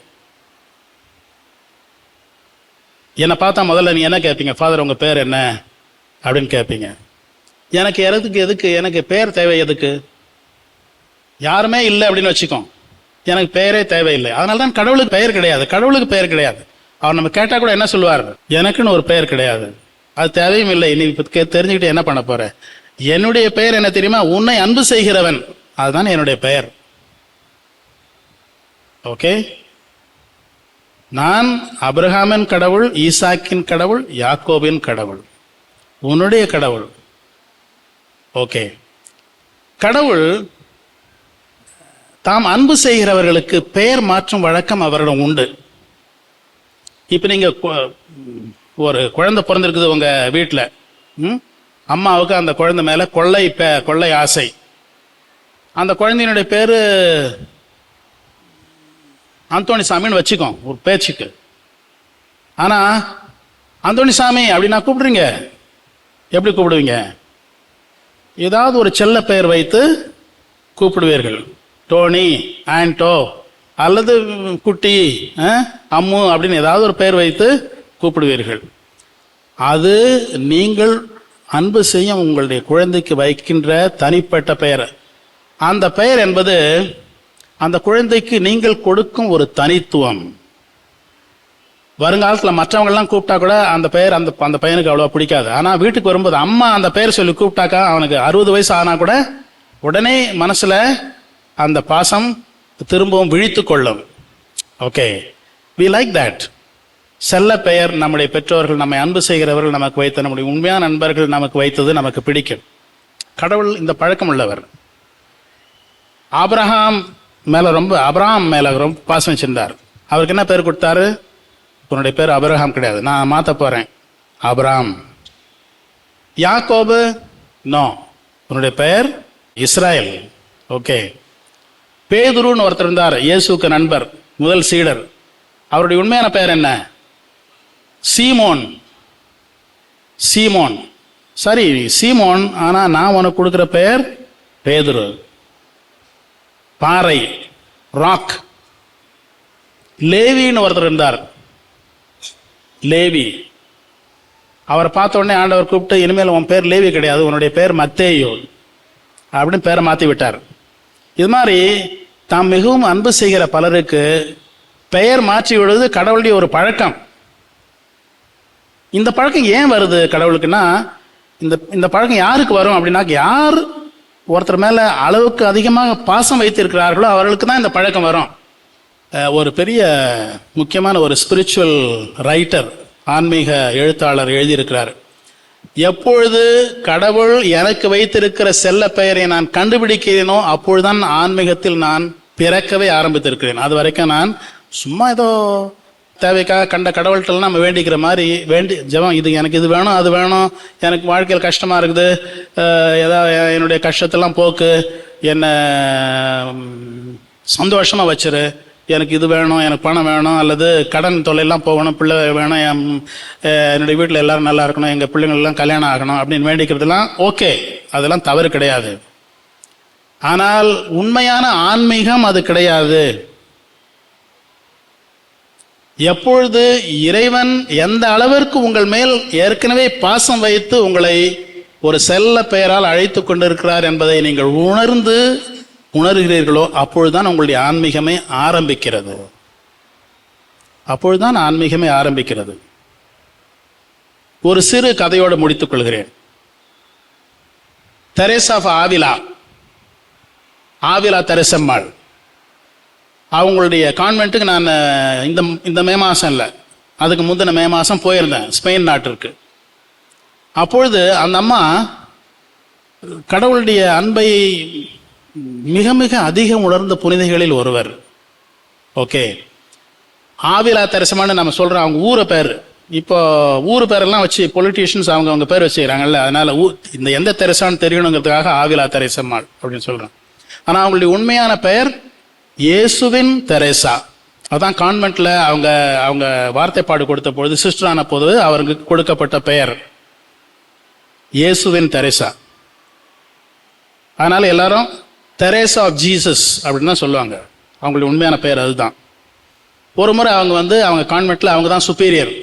என்னை பார்த்தா முதல்ல நீ என்ன கேட்பீங்க? ஃபாதர், உங்க பேர் என்ன அப்படின்னு கேட்பீங்க. எனக்கு பெயர் தேவை எதுக்கு? யாருமே இல்லை அப்படின்னு வச்சுக்கோ, எனக்கு பெயரே தேவையில்லை. அதனால தான் கடவுளுக்கு பெயர் கிடையாது. கடவுளுக்கு பெயர் கிடையாது. அவர் நம்ம கேட்டால் கூட என்ன சொல்லுவார்? எனக்குன்னு ஒரு பெயர் கிடையாது, அது தேவையும் இல்லை. நீ தெரிஞ்சுக்கிட்டு என்ன பண்ண போற? என்னுடைய பெயர் என்ன தெரியுமா? உன்னை அன்பு செய்கிறவன். அதுதான் என்னுடைய பெயர். ஓகே, நான் அபிரகாமின் கடவுள், ஈசாக்கின் கடவுள், யாக்கோபின் கடவுள், உன்னுடைய கடவுள். ஓகே, கடவுள் தாம் அன்பு செய்கிறவர்களுக்கு பெயர் மாற்றும் வழக்கம் அவரிடம் உண்டு. இப்போ நீங்கள் ஒரு குழந்தை பிறந்திருக்குது உங்கள் வீட்டில். அம்மாவுக்கு அந்த குழந்தை மேலே கொள்ளை ஆசை. அந்த குழந்தையினுடைய பேர் அந்தோணி சாமின்னு வச்சுக்கோ ஒரு பேச்சுக்கு. ஆனால் அந்தோணி சாமி அப்படின்னா கூப்பிடுறீங்க, எப்படி கூப்பிடுவீங்க? ஏதாவது ஒரு செல்ல பெயர் வைத்து கூப்பிடுவீர்கள். டோனி, ஆண்டோ, அல்லது குட்டி, அம்மு அப்படின்னு ஏதாவது ஒரு பெயர் வைத்து கூப்பிடுவீர்கள். அது நீங்கள் அன்பு செய்யும் உங்களுடைய குழந்தைக்கு வைக்கின்ற தனிப்பட்ட பெயர். அந்த பெயர் என்பது அந்த குழந்தைக்கு நீங்கள் கொடுக்கும் ஒரு தனித்துவம். வருங்காலத்தில் மற்றவங்கள்லாம் கூப்பிட்டா கூட அந்த பெயர் அந்த பையனுக்கு அவ்வளோ பிடிக்காது. ஆனால் வீட்டுக்கு வரும்போது அம்மா அந்த பெயர் சொல்லி கூப்பிட்டாக்கா அவனுக்கு 60 வயசு ஆனால் கூட உடனே மனசில் அந்த பாசம் திரும்பவும் விழித்து கொள்ளும். Okay, we like that. செல்ல பெயர் நம்முடைய பெற்றோர்கள், நம்மை அன்பு செய்கிறவர்கள் நமக்கு வைத்த, நம்முடைய உண்மையான நண்பர்கள் நமக்கு வைத்தது நமக்கு பிடிக்கும். கடவுள் இந்த பழக்கம் உள்ளவர். ஆபிரகாம் மேலே ரொம்ப பாசம் வச்சிருந்தார். அவருக்கு என்ன பேர் கொடுத்தாரு? உன்னுடைய பேர் ஆபிரகாம் கிடையாது, நான் மாற்ற போகிறேன், ஆபிரகாம். யாக்கோபு, நோ, உன்னுடைய பெயர் இஸ்ராயல். ஓகே. பேதுருன்னு ஒருத்தர் இருந்தார், இயேசுக்கு நண்பர், முதல் சீடர். அவருடைய உண்மையான பெயர் என்ன? சீமோன். சீமோன். சரி, சீமோன். ஆனால் நான் உனக்கு கொடுக்குற பெயர் பேதுரு. பாறை. ராக். லேவின்னு ஒருத்தர் இருந்தார், லேவி. அவரை பார்த்த உடனே ஆண்டவர் கூப்பிட்டு, இனிமேல் உன் பேர் லேவி கிடையாது, உன்னுடைய பேர் மத்தேயு அப்படின்னு பேரை மாற்றி விட்டார். இது மாதிரி தாம் மிகவும் அன்பு செய்கிற பலருக்கு பெயர் மாற்றி விடுவது கடவுளுடைய ஒரு பழக்கம். இந்த பழக்கம் ஏன் வருது கடவுளுக்குன்னா, இந்த பழக்கம் யாருக்கு வரும் அப்படின்னா, யார் ஒருத்தர் மேலே அளவுக்கு அதிகமாக பாசம் வைத்திருக்கிறார்களோ அவர்களுக்கு தான் இந்த பழக்கம் வரும். ஒரு பெரிய முக்கியமான ஒரு ஸ்பிரிச்சுவல் ரைட்டர், ஆன்மீக எழுத்தாளர் எழுதியிருக்கிறார், எப்பொழுது கடவுள் எனக்கு வைத்திருக்கிற செல்ல பெயரை நான் கண்டுபிடிக்கிறேனோ அப்பொழுதுதான் ஆன்மீகத்தில் நான் பிறக்கவே ஆரம்பித்திருக்கிறேன். அது வரைக்கும் நான் சும்மா ஏதோ தேவைக்காக கண்ட கடவுள்கிட்ட நம்ம வேண்டிக்கிற மாதிரி ஜெபம், இது எனக்கு இது வேணும் அது வேணும், எனக்கு வாழ்க்கையில் கஷ்டமாக இருக்குது, ஏதாவது என்னுடைய கஷ்டத்தெல்லாம் போக்கு, என்னை சந்தோஷமாக வச்சிரு, எனக்கு இது வேணும், எனக்கு பணம் வேணும், அல்லது கடன் தொல்லையெல்லாம் போகணும், பிள்ளை வேணும், என்னுடைய வீட்டில் எல்லோரும் நல்லா இருக்கணும், எங்கள் பிள்ளைங்களெல்லாம் கல்யாணம் ஆகணும் அப்படின்னு வேண்டிக்கிறதுலாம் ஓகே, அதெல்லாம் தவறு கிடையாது. ஆனால் உண்மையான ஆன்மீகம் அது கிடையாது. எப்பொழுது இறைவன் எந்த அளவிற்கு உங்கள் மேல் ஏற்கனவே பாசம் வைத்து உங்களை ஒரு செல்ல பெயரால் அழைத்து கொண்டிருக்கிறார் என்பதை நீங்கள் உணர்கிறீர்களோ அப்பொழுதுதான் உங்களுடைய ஆன்மீகமே ஆரம்பிக்கிறது. அப்பொழுதுதான் ஆன்மீகமே ஆரம்பிக்கிறது. ஒரு சிறு கதையோடு முடித்துக் கொள்கிறேன். தெரேசா ஆஃப் ஆவிலா தெரசம்மாள், அவங்களுடைய கான்வென்ட்டுக்கு நான் இந்த மே மாதம் இல்லை, அதுக்கு முந்தின மே மாதம் போயிருந்தேன் ஸ்பெயின் நாட்டிற்கு. அப்பொழுது அந்த அம்மா கடவுளுடைய அன்பை மிக மிக அதிகம் உணர்ந்த புனிதைகளில் ஒருவர். ஓகே, ஆவிலா தெரசம்மான்னு நம்ம சொல்கிறோம், அவங்க ஊரை பேர். இப்போ ஊர் பேரெல்லாம் வச்சு பொலிட்டீஷியன்ஸ் அவங்க பேர் வச்சுக்கிறாங்கல்ல, அதனால இந்த எந்த தெரசான்னு தெரியணுங்கிறதுக்காக ஆவிலா தெரசம்மாள் அப்படின்னு சொல்கிறோம். ஆனால் அவங்களுடைய உண்மையான பெயர் இயேசுவின் தெரேசா. அதான் கான்வென்ட்ல அவங்க வார்த்தைப்பாடு கொடுத்த பொழுது, சிஸ்டர் ஆன போது அவருக்கு கொடுக்கப்பட்ட பெயர் இயேசுவின் தெரேசா. அதனால எல்லாரும் தெரேசா ஆஃப் ஜீசஸ் அப்படின்னு தான் சொல்லுவாங்க. அவங்களுடைய உண்மையான பெயர் அதுதான். ஒரு முறை அவங்க கான்வென்ட்ல அவங்க தான் சுப்பீரியர்.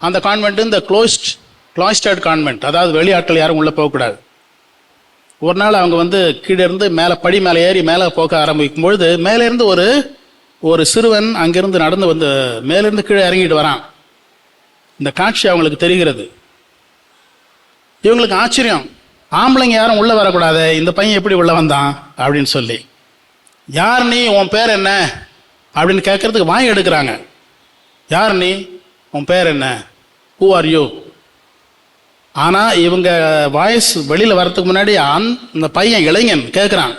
அந்த கான்வென்ட் இந்த க்ளோஸ்டர்ட் கான்வென்ட், அதாவது வெளியாட்கள் யாரும் உள்ள போகக்கூடாது. ஒரு நாள் அவங்க கீழே இருந்து படி மேலே ஏறி மேலே போக ஆரம்பிக்கும் பொழுது மேலே இருந்து ஒரு சிறுவன் அங்கிருந்து நடந்து மேலிருந்து கீழே இறங்கிட்டு வரான். இந்த காட்சி அவங்களுக்கு தெரிகிறது. இவங்களுக்கு ஆச்சரியம், ஆம்பளைங்க யாரும் உள்ள வரக்கூடாது, இந்த பையன் எப்படி உள்ள வந்தான் அப்படின்னு சொல்லி. யார் நீ, உன் பேர் என்ன அப்படின்னு கேட்கறதுக்கு வாங்கி எடுக்கிறாங்க. யார் நீ, உன் பேர் என்ன, ஹூ ஆர் யூ? ஆனால் இவங்க வாய்ஸ் வெளியில் வர்றதுக்கு முன்னாடி அந்த பையன் இளைஞன் கேட்குறான்,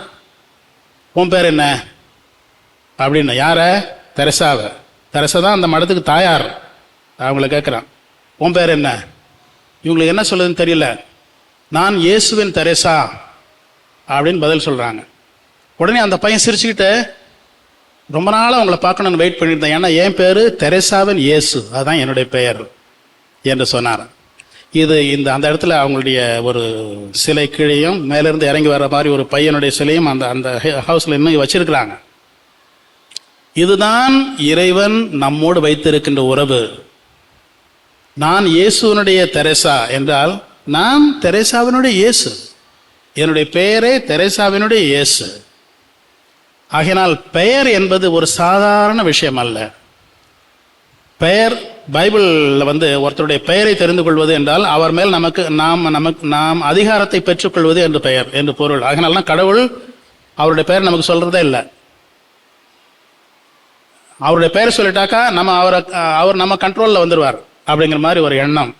உன் பேர் என்ன அப்படின்னு. யார? தெரசாவை. தெரசா தான் அந்த மடத்துக்கு தாயார். அவங்கள கேட்குறான், உன் பேர் என்ன? இவங்களுக்கு என்ன சொல்லுதுன்னு தெரியல. நான் இயேசுவின் தெரசா அப்படின்னு பதில் சொல்கிறாங்க. உடனே அந்த பையன் சிரிச்சுக்கிட்டு, ரொம்ப நாளாக அவங்கள பார்க்கணுன்னு வெயிட் பண்ணியிருந்தேன், ஏன்னா என் பேர் தெரசாவின் இயேசு, அதுதான் என்னுடைய பெயர் என்று சொன்னார். இது அந்த இடத்துல அவங்களுடைய ஒரு சிலை கீழையும் மேலேருந்து இறங்கி வர்ற மாதிரி ஒரு பையனுடைய சிலையும் அந்த ஹவுஸில் இன்னும் வச்சிருக்கிறாங்க. இதுதான் இறைவன் நம்மோடு வைத்திருக்கின்ற உறவு. நான் இயேசுவனுடைய தெரசா என்றால் நான் தெரசாவினுடைய இயேசு, என்னுடைய பெயரே தெரசாவினுடைய இயேசு. ஆகையினால் பெயர் என்பது ஒரு சாதாரண விஷயம் அல்ல. பெயர் பைபிளில் ஒருத்தருடைய பெயரை தெரிந்து கொள்வது என்றால் அவர் மேல் நாம் அதிகாரத்தை பெற்றுக்கொள்வது என்று பெயர் என்று பொருள். அதனால்தான் கடவுள் அவருடைய பெயர் நமக்கு சொல்றதே இல்லை. அவருடைய பெயர் சொல்லிட்டாக்கா அவர் நம்ம கண்ட்ரோலில் வந்துடுவார் அப்படிங்கிற மாதிரி ஒரு எண்ணம்.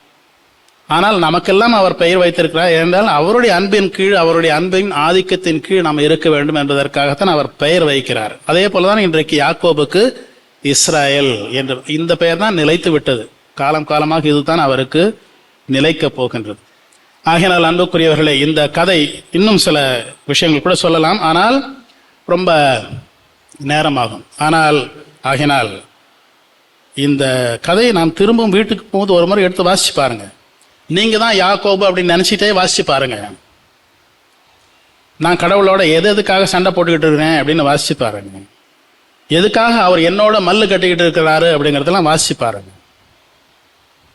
ஆனால் நமக்கெல்லாம் அவர் பெயர் வைத்திருக்கிறார் என்றால் அவருடைய அன்பின் கீழ், அவருடைய அன்பின் ஆதிக்கத்தின் கீழ் நாம் இருக்க வேண்டும் என்பதற்காகத்தான் அவர் பெயர் வைக்கிறார். அதே போலதான் இன்றைக்கு யாக்கோபுக்கு இஸ்ராயல் என்ற இந்த பெயர் தான் நிலைத்து விட்டது. காலம் காலமாக இதுதான் அவருக்கு நிலைக்கப் போகின்றது. ஆகையினால் அன்புக்குரியவர்களே, இந்த கதை இன்னும் சில விஷயங்கள் கூட சொல்லலாம், ஆனால் ரொம்ப நேரமாகும். ஆகையினால் இந்த கதையை நாம் திரும்பவும் வீட்டுக்கு போகும்போது ஒரு முறை எடுத்து வாசிச்சு பாருங்க. நீங்க தான் யாக்கோபு அப்படின்னு நினைச்சிட்டே வாசிச்சு பாருங்க. நான் கடவுளோட எதுக்காக சண்டை போட்டுக்கிட்டு இருக்கிறேன் அப்படின்னு வாசிச்சு பாருங்க. எதுக்காக அவர் என்னோட மல்லு கட்டிக்கிட்டு இருக்கிறாரு அப்படிங்கிறதெல்லாம் வாசிச்சு பாருங்க.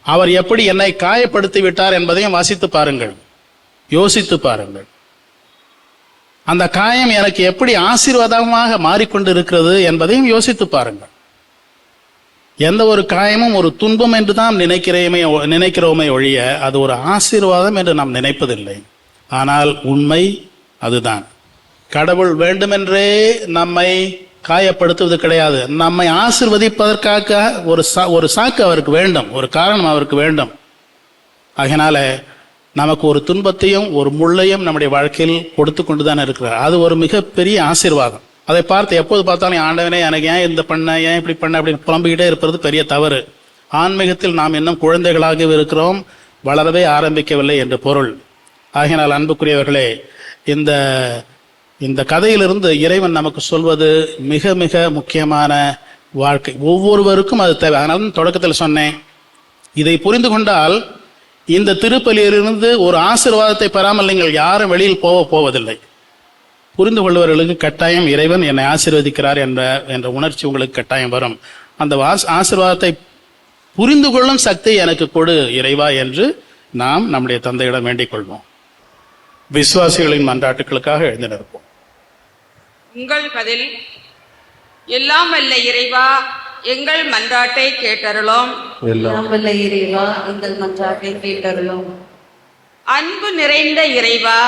அவர் எப்படி என்னை காயப்படுத்தி விட்டார் என்பதையும் வாசித்து பாருங்கள், யோசித்து பாருங்கள். அந்த காயம் எனக்கு எப்படி ஆசீர்வாதமாக மாறிக்கொண்டு இருக்கிறது என்பதையும் யோசித்து பாருங்கள். எந்த ஒரு காயமும் ஒரு துன்பம் என்று தான் நினைக்கிறோமே ஒழிய அது ஒரு ஆசீர்வாதம் என்று நாம் நினைப்பதில்லை. ஆனால் உண்மை அதுதான். கடவுள் வேண்டுமென்றே நம்மை காயப்படுத்துவது கிடையாது. நம்மை ஆசீர்வதிப்பதற்காக ஒரு சாக்கு அவருக்கு வேண்டும், ஒரு காரணம் அவருக்கு வேண்டும். ஆகையினால நமக்கு ஒரு துன்பத்தையும் ஒரு முள்ளையும் நம்முடைய வாழ்க்கையில் கொடுத்து கொண்டு தான் இருக்கிறார். அது ஒரு மிகப்பெரிய ஆசீர்வாதம். அதை பார்த்து எப்போது பார்த்தாலும் ஆண்டவனே எனக்கு ஏன் இந்த பண்ண, ஏன் இப்படி பண்ண அப்படின்னு புலம்பிக்கிட்டே இருப்பது பெரிய தவறு. ஆன்மீகத்தில் நாம் இன்னும் குழந்தைகளாக இருக்கிறோம், வளரவே ஆரம்பிக்கவில்லை என்று பொருள். ஆகையினால் அன்புக்குரியவர்களே, இந்த கதையிலிருந்து இறைவன் நமக்கு சொல்வது மிக மிக முக்கியமான வாழ்க்கை. ஒவ்வொருவருக்கும் அது தேவை. அதனால தொடக்கத்தில் சொன்னேன், இதை புரிந்து கொண்டால் இந்த திருப்பலியிலிருந்து ஒரு ஆசீர்வாதத்தை பெறாமல் நீங்கள் யாரும் வெளியில் போவதில்லை. புரிந்து கொள்பவர்களுக்கு கட்டாயம் இறைவன் என்னை ஆசீர்வதிக்கிறார் என்ற உணர்ச்சி உங்களுக்கு கட்டாயம் வரும். அந்த ஆசீர்வாதத்தை புரிந்து கொள்ளும் சக்தி எனக்கு கொடு இறைவா என்று நாம் நம்முடைய தந்தையிடம் வேண்டிக் கொள்வோம். விசுவாசிகளின் மன்றாட்டுகளுக்காக எழுந்து நிற்போம். உங்கள் பதில். எல்லாம் வல்ல இறைவா, எங்கள் மன்றாட்டை கேட்டருளும். எல்லாம் வல்ல இறைவா, எங்கள் மன்றாட்டை கேட்டருளும். அன்பு நிறைந்த இறைவா,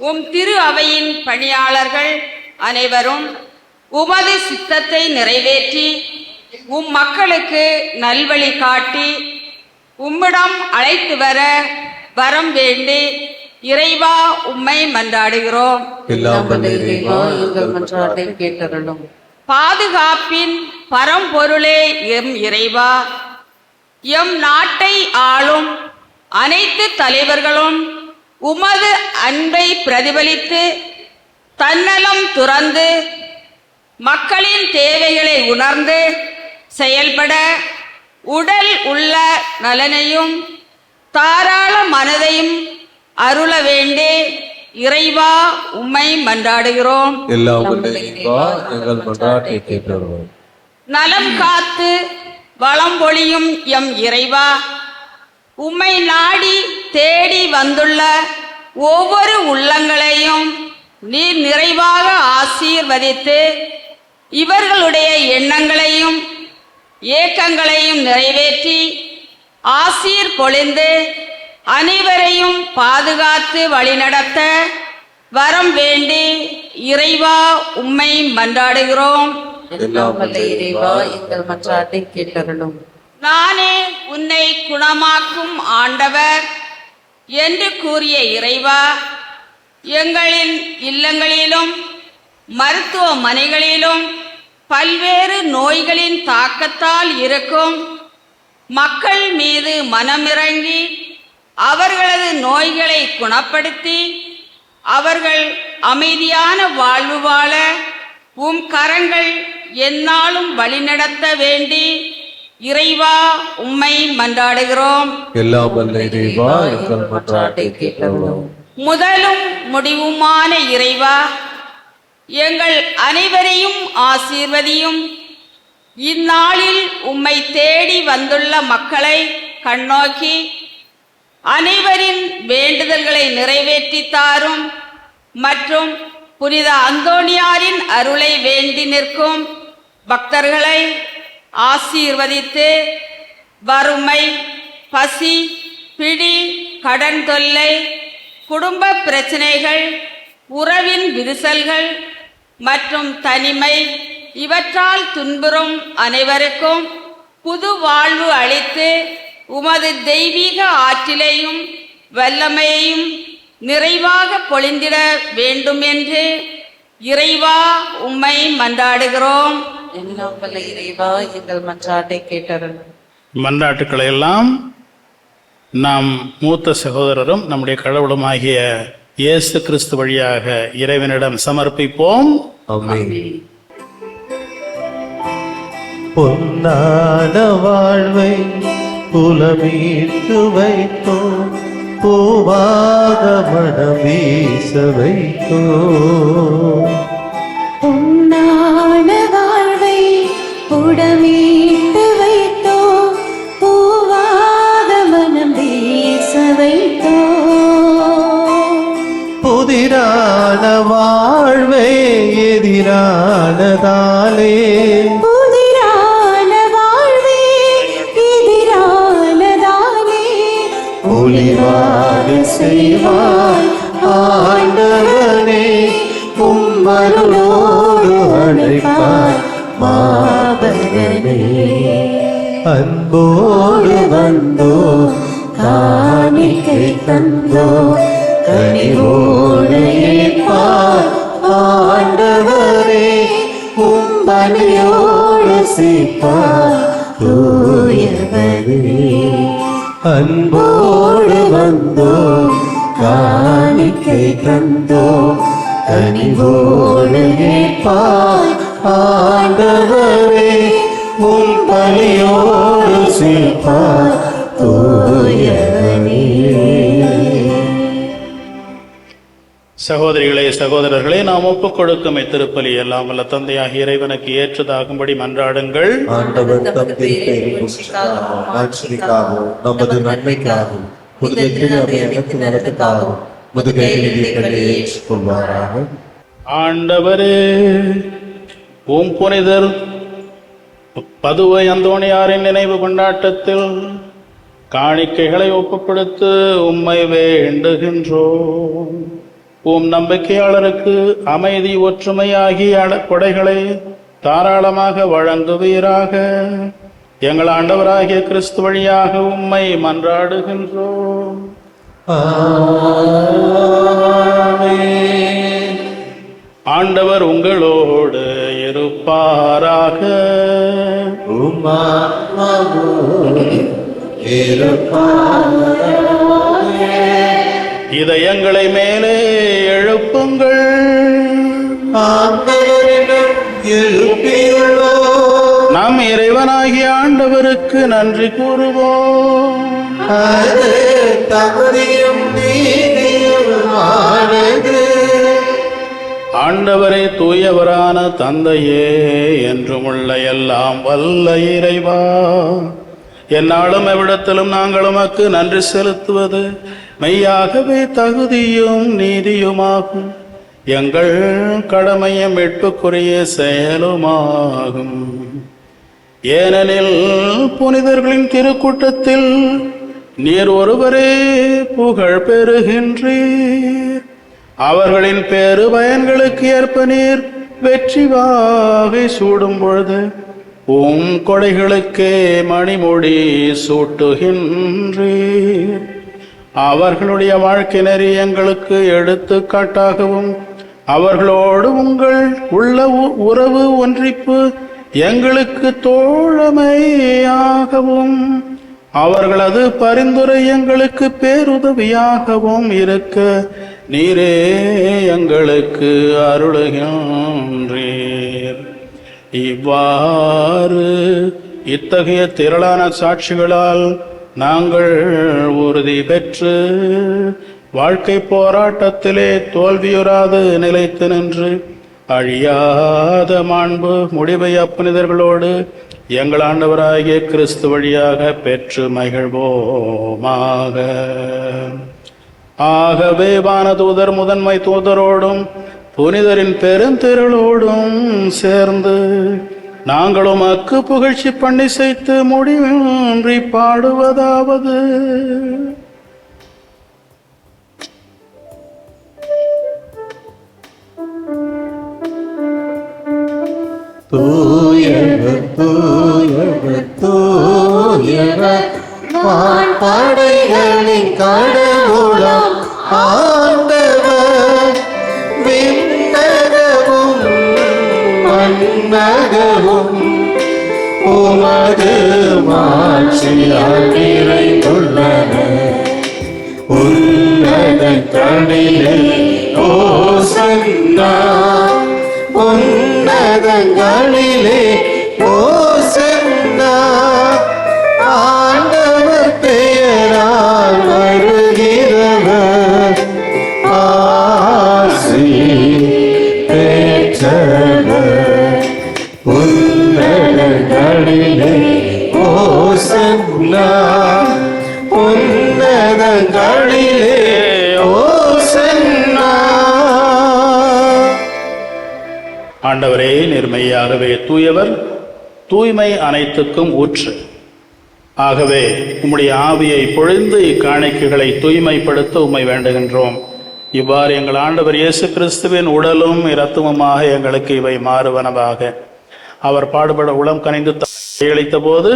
உம் திரு அவையின் பணியாளர்கள் அனைவரும் உமது சித்தத்தை நிறைவேற்றி உம் மக்களுக்கு நல்வழி காட்டி உம்மிடம் அழைத்து வர வரம் வேண்டி இறைவா உம்மை மன்றாடுகிறோம். எல்லாம் வல்ல இறைவா, எங்கள் மன்றாட்டை கேட்டருளும். பாதுகாப்பின் பரம்பொருளே எம் இறைவா, எம் நாட்டை ஆளும் அனைத்து தலைவர்களும் உமது அன்பை பிரதிபலித்து தன்னலம் துறந்து மக்களின் தேவைகளை உணர்ந்து செயல்பட உடல் உள்ள நலனையும் தாராள மனதையும் அருள வேண்டி இறைவா உம்மை மன்றாடுகிறோம். நலம் காத்து வளம் பொழியும் எம் இறைவா, உம்மை நாடி தேடி வந்துள்ள ஒவ்வொரு உள்ளங்களையும் நீர் நிறைவாக ஆசீர்வதித்து இவர்களுடைய எண்ணங்களையும் ஏக்கங்களையும் நிறைவேற்றி ஆசீர் பொழிந்து அனைவரையும் பாதுகாத்து வழிநடத்த வரம் வேண்டி இறைவா உம்மை மன்றாடுகிறோம். எல்லாம் வல்ல இறைவா, எங்கள் மன்றாட்டை கேட்டருளும். நானே உன்னை குணமாக்கும் ஆண்டவர் என்று கூறிய இறைவா, எங்களின் இல்லங்களிலும் மருத்துவமனைகளிலும் பல்வேறு நோய்களின் தாக்கத்தால் இருக்கும் மக்கள் மீது மனமிறங்கி அவர்களது நோய்களை குணப்படுத்தி அவர்கள் அமைதியான வாழ்வு வாழ உம் கரங்கள் எந்நாளும் வழிநடத்த வேண்டி இறைவா உம்மை மன்றாடுகிறோம். எல்லாம் வல்ல இறைவா, எங்கள் மன்றாட்டை கேட்டருளும். முதலும் முடிவுமான இறைவா, எங்கள் அனைவரையும் ஆசீர்வதியும். இந்நாளில் உம்மை தேடி வந்துள்ள மக்களை கண்ணோக்கி அனைவரின் வேண்டுதல்களை நிறைவேற்றி தாரும் மற்றும் புனித அந்தோணியாரின் அருளை வேண்டி நிற்கும் பக்தர்களை ஆசீர்வதித்து வறுமை, பசி, பிடி, கடன் தொல்லை, குடும்ப பிரச்சனைகள், உறவின் விரிசல்கள் மற்றும் தனிமை இவற்றால் துன்புறும் அனைவருக்கும் புது வாழ்வு அளித்து உமது தெய்வீக ஆற்றலையும் வல்லமையையும் நிறைவாக பொழிந்திட வேண்டும் என்று இறைவா உம்மை மன்றாடுகிறோம். எல்லாம் வல்ல இறைவா, எங்கள் மன்றாட்டை கேட்டருளும். மன்றாட்டுக்களை எல்லாம் நாம் மூத்த சகோதரரும் நம்முடைய கடவுளுமாகிய இயேசு கிறிஸ்து வழியாக இறைவனிடம் சமர்ப்பிப்போம். ஆமென். பொன்னான வாழ்வை புலமீட்டு வைத்தோம், பூவாக மனம் வீச வைத்தோம். பொன்னான எதிரானதாலே புதிரான வாழ்வே எதிரானதாலே ஒளிவாக செய்வாய் ஆண்டவனே உம்மருளோடு அழைப்பாய் மாபரனே அன்போடு வந்தோ காணிக்கை தந்தோ கனிவோடு ஏற்பாய் ஆண்டவரே உம்பலியோடு சேர்ப்பாய் தூயவரே அன்போடு வந்தோ காணிக்கை தந்தோ கனிவோடு ஏற்பாய் ஆண்டவரே உம்பலியோடு சேர்ப்பாய் தூயவரே. சகோதரிகளே சகோதரர்களே, நாம் ஒப்புக் கொடுக்கும் இத்திருப்பலி எல்லாம் வல்ல தந்தையாகிய இறைவனுக்கு ஏற்றதாகும்படி மன்றாடுங்கள். ஆண்டவர் தம் திருப்பெயரும் ஆட்சிக்காகவும் நமது நன்மைக்காகவும் நடத்துக்காகவும் முதுகைகளை ஏற்றுக்கொள்வாராக. ஆண்டவரே, உம் புனிதர் பதுவை அந்தோணியாரின் நினைவு கொண்டாட்டத்தில் காணிக்கைகளை ஒப்புக் கொடுத்து உம்மை வேண்டுகின்றோம். உம் நம்பிக்கையாளருக்கு அமைதி ஒற்றுமை ஆகிய கொடைகளை தாராளமாக வழங்குவீராக. எங்கள் ஆண்டவராகிய கிறிஸ்து வழியாக உம்மை மன்றாடுகின்றோம். ஆண்டவர் உங்களோடு இருப்பாராக. இதயங்களை மேலே எழுப்புங்கள். நம் இறைவனாகிய ஆண்டவருக்கு நன்றி கூறுவோம். ஆண்டவரே, தூயவரான தந்தையே, என்றுமுள்ள எல்லாம் வல்ல இறைவா, என்னாலும் எவ்விடத்திலும் நாங்கள் உமக்கு நன்றி செலுத்துவது மெய்யாகவே தகுதியும் நீதியுமாகும். எங்கள் கடமையும் மீட்புக்குரிய செயலுமாகும். ஏனெனில் புனிதர்களின் திருக்கூட்டத்தில் நீர் ஒருவரே புகழ் பெறுகின்றீர். அவர்களின் பேரு பயன்களுக்கு ஏற்ப நீர் வெற்றி வாகை சூடும் பொழுது உம் கொடைகளுக்கே மணிமொழி சூட்டுகின்றீர். அவர்களுடைய வாழ்க்கை நெறி எங்களுக்கு எடுத்துக்காட்டாகவும் அவர்களோடு உங்கள் உள்ள உறவு ஒன்றிப்பு எங்களுக்கு தோழமையாகவும் அவர்களது பரிந்துரை எங்களுக்கு பேருதவியாகவும் இருக்க நீரே எங்களுக்கு அருளுகின்றீர். இவ்வாறு இத்தகைய திரளான சாட்சிகளால் நாங்கள் உறுதி பெற்று வாழ்க்கை போராட்டத்திலே தோல்வியுறாது நிலைத்து நின்று அழியாத மாண்பு முடிவை அப்புனிதர்களோடு எங்கள் ஆண்டவராகிய கிறிஸ்து வழியாக பெற்று மகிழ்வோமாக. ஆகவே வானதூதர் முதன்மை தூதரோடும் புனிதரின் பெருந்திரளோடும் சேர்ந்து நாங்களும் அக்கு புகழ்ச்சி பண்ணி செய்து முடிவின்றி பாடுவதாவது: தூயவர் தூயவர் தூயவர் வான்படைகளின் கடவுளாம் ஆண்டவர். விண்ணகமும் மண்ணகமும் உமது மாட்சியால் நிறைந்துள்ளன. உன்னதங்களிலே ஓசன்னா, உன்னதங்களிலே ஓசன்னா. ஆண்டவர் பெயரால் வருகிறவர் ஆசி பெற்றவர். உன்னதங்களிலே ஓசன்னா, உன்னதங்களிலே ஓசன்னா. ஆண்டவரே, நிர்மையாகவே தூயவர், தூய்மை அனைத்துக்கும் ஊற்று. ஆகவே உம்முடைய ஆவியை பொழிந்து இக்காணிக்கைகளை தூய்மைப்படுத்த உம்மை வேண்டுகின்றோம். இவ்வாறு எங்கள் ஆண்டவர் இயேசு கிறிஸ்துவின் உடலும் இரத்தமுமாக எங்களுக்கு இவை மாறுவனவாக. அவர் பாடுபட உளம் கனிந்து கையளித்த போது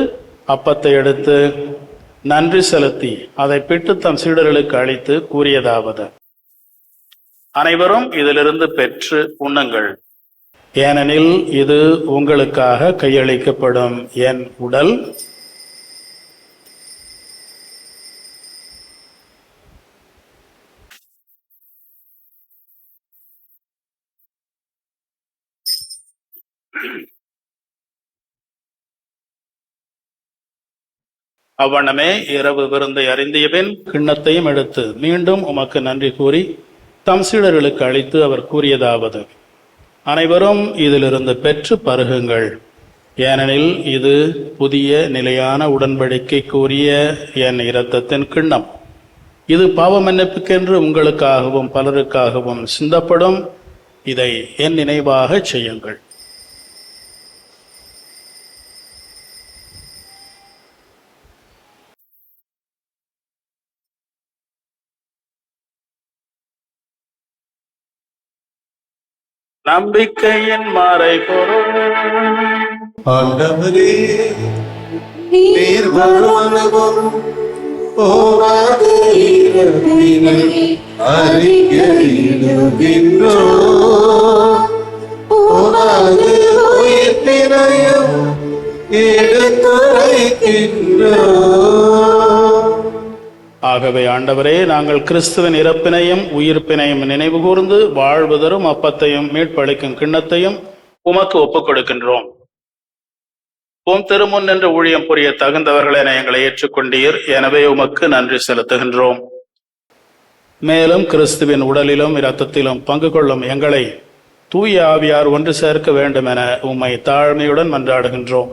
அப்பத்தை எடுத்து நன்றி செலுத்தி அதை பிட்டு தம் சீடர்களுக்கு அளித்து கூறியதாவது: அனைவரும் இதிலிருந்து பெற்று உண்ணுங்கள், ஏனெனில் இது உங்களுக்காக கையளிக்கப்படும் என் உடல். அவ்வண்ணமே இரவு விருந்தை அருந்தியபின் கிண்ணத்தையும் எடுத்து மீண்டும் உமக்கு நன்றி கூறி தம் சீடர்களுக்கு அளித்து அவர் கூறியதாவது: அனைவரும் இதிலிருந்து பெற்று பருகுங்கள், ஏனெனில் இது புதிய நிலையான உடன்படிக்கைக்குரிய என் இரத்தத்தின் கிண்ணம். இது பாவ மன்னிப்புக்கென்று உங்களுக்காகவும் பலருக்காகவும் சிந்தப்படும். இதை என் நினைவாக செய்யுங்கள். நம்பிக்கையின் மறைபொருள். ஆண்டவரே, நீர் வருவனவும் போவாத இரவினை அறிக்கையிடுகின்றோம். போவாத உயிர்ப்பினையும் எடுத்துரைக்கின்றோம். ஆகவே ஆண்டவரே, நாங்கள் கிறிஸ்துவின் இறப்பினையும் உயிர்ப்பினையும் நினைவு கூர்ந்து வாழ்வு தரும் அப்பத்தையும் மீட்பளிக்கும் கிண்ணத்தையும் உமக்கு ஒப்புக் கொடுக்கின்றோம். உம் திருமுன் என்று ஊழியம் புரிய தகுந்தவர்கள் என எங்களை ஏற்றுக்கொண்டீர். எனவே உமக்கு நன்றி செலுத்துகின்றோம். மேலும் கிறிஸ்துவின் உடலிலும் இரத்தத்திலும் பங்கு கொள்ளும் எங்களை தூய ஆவியார் ஒன்று சேர்க்க வேண்டும் என உம்மை தாழ்மையுடன் மன்றாடுகின்றோம்.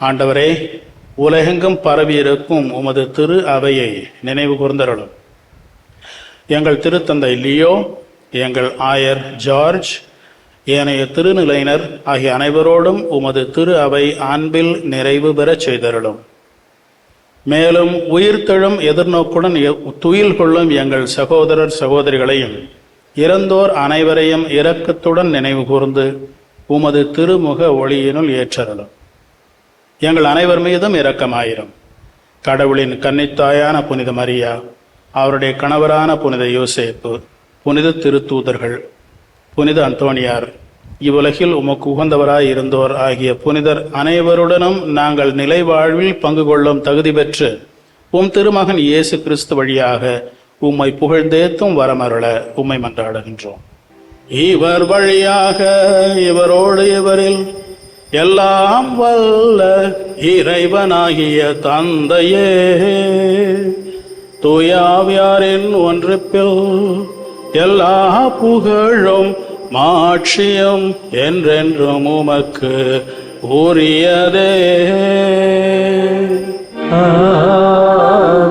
ஆண்டவரே, உலகெங்கும் பரவியிருக்கும் உமது திரு அவையை நினைவு கூர்ந்தருளும். எங்கள் திருத்தந்தை லியோ, எங்கள் ஆயர் ஜார்ஜ், ஏனைய திருநிலையினர் ஆகிய அனைவரோடும் உமது திரு அவை அன்பில் நிறைவு பெறச் செய்தருளும். மேலும் உயிர்த்தெழும் எதிர்நோக்குடன் துயில் கொள்ளும் எங்கள் சகோதரர் சகோதரிகளையும் இறந்தோர் அனைவரையும் இரக்கத்துடன் நினைவு கூர்ந்து உமது திருமுக ஒளியினுள் ஏற்றருளும். எங்கள் அனைவர் மீதும் இரக்கமாயிரும். கடவுளின் கன்னித்தாயான புனித மரியா, அவருடைய கணவரான புனித யோசேப்பு, புனித திருத்தூதர்கள், புனித அந்தோணியார், இவ்வுலகில் உமக்கு உகந்தவராய் இருந்தோர் ஆகிய புனிதர் அனைவருடனும் நாங்கள் நிலை வாழ்வில் பங்கு கொள்ளும் தகுதி பெற்று உம் திருமகன் இயேசு கிறிஸ்து வழியாக உம்மை புகழ்ந்தேத்தும் வரமருள உம்மை மன்றாடுகின்றோம். இவர் வழியாக இவரோடு இவரில் எல்லாம் வல்ல இறைவனாகிய தந்தையே, தூயாவியாரின் ஒன்றிப்பில் எல்லா புகழும் மாட்சியும் என்றென்றும் உமக்கு உரியதே.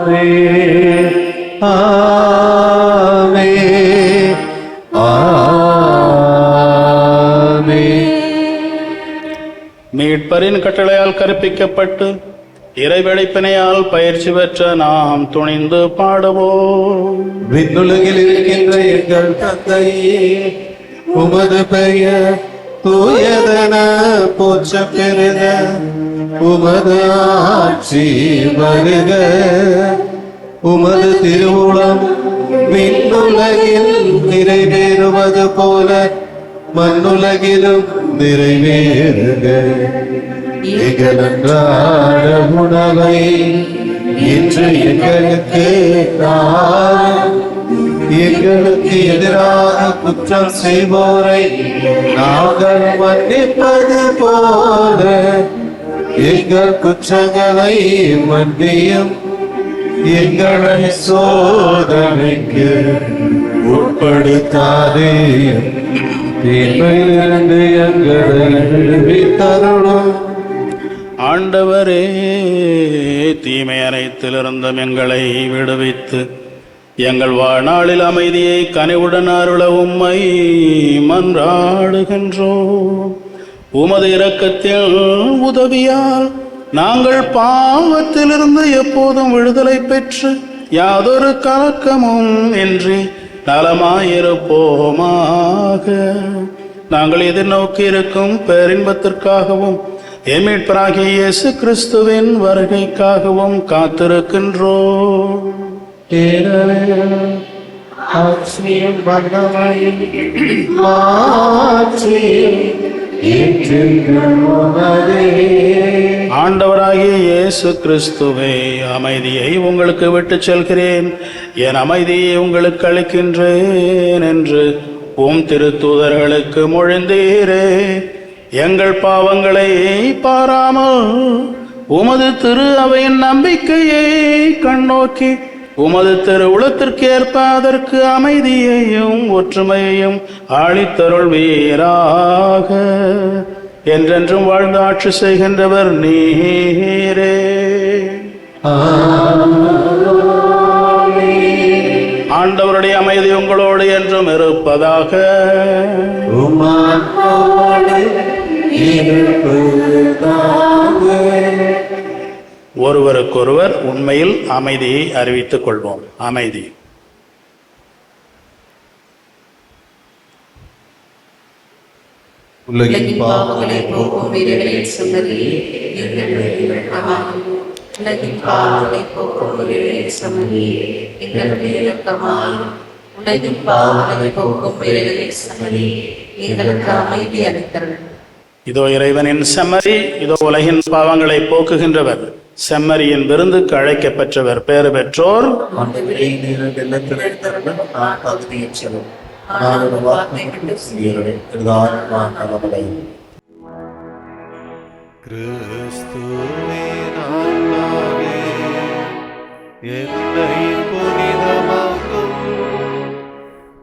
ஆமென், ஆமென், ஆமென். மீட்பரின் கட்டளையால் கற்பிக்கப்பட்டு இறைவெளிப்பினையால் பயிற்சி பெற்ற நாம் துணிந்து பாடுவோம். விண்ணுலகில் இருக்கின்ற எங்கள் தந்தையே, உமது பெயர் தூயதென போற்றப் பெறுக. உமது ஆட்சி வருக. உமது திருவுளம் விண்ணுலகில் நிறைவேறுவது போல மண்ணுலகிலும் நிறைவேறுக. எங்கள் அன்றாட உணவை இன்று எங்களுக்கு தாரும். எங்களுக்கு எதிராக குற்றம் செய்வோரை நாங்கள் மன்னிப்பது போல எங்கள் குற்றங்களை மன்னியும். எங்களை சோதனைக்கு உட்படுத்தாதேயும், தீமையிலிருந்து எங்களை விடுவித்தருளும். ஆண்டவரே, தீமை அனைத்திலிருந்தும் எங்களை விடுவித்து எங்கள் வாழ்நாளில் அமைதியை கனிவுடன் அருள உம்மை மன்றாடுகின்றோம். உமது இரக்கத்தில் உதவியால் நாங்கள் பாவத்திலிருந்து எப்போதும் விடுதலை பெற்று யாதொரு கலக்கமும் இன்றி நலமாயிருப்போமாக. நாங்கள் எதிர்நோக்கி இருக்கும் பேரின்பத்திற்காகவும் மீட்பராகிய இயேசு கிறிஸ்துவின் வருகைக்காகவும் காத்திருக்கின்றோம். ஆண்டவராகிய இயேசு கிறிஸ்துவே, அமைதியை உங்களுக்கு விட்டுச் செல்கிறேன், என் அமைதியை உங்களுக்கு அளிக்கின்றேன் என்று உம் திருத்தூதர்களுக்கு மொழிந்தீரே. எங்கள் பாவங்களை பாராமல் உமது திரு அவையின் நம்பிக்கையை கண்ணோக்கி உமது திருவுளத்திற்கு ஏற்ப அதற்கு அமைதியையும் ஒற்றுமையையும் அளித்தருள்வீராக. என்றென்றும் வாழ்ந்து ஆட்சி செய்கின்றவர் நீரே. ஆண்டவருடைய அமைதி உங்களோடு என்றும் இருப்பதாக. ஒருவருக்கொருவர் உண்மையில் அமைதியை அறிவித்துக் கொள்வோம். அமைதி. உலகின் பாவங்களை போக்கும் இறைவனின் சன்னதியே எங்கள் மேல் இரக்கமாயிரும். உலகின் பாவங்களை போக்கும் இறைவனின் சன்னதியே எங்கள் மேல் இரக்கமாயிரும். உலகின் பாவங்களை போக்கும் இறைவனின் சன்னதியே எங்களுக்கு அமைதி அளித்தருளும். இதோ இறைவனின் செம்மறி, இதோ உலகின் பாவங்களை போக்குகின்றவர். செம்மறியின் விருந்துக்கு அழைக்கப் பெற்றவர் பேறு பெற்றோர்.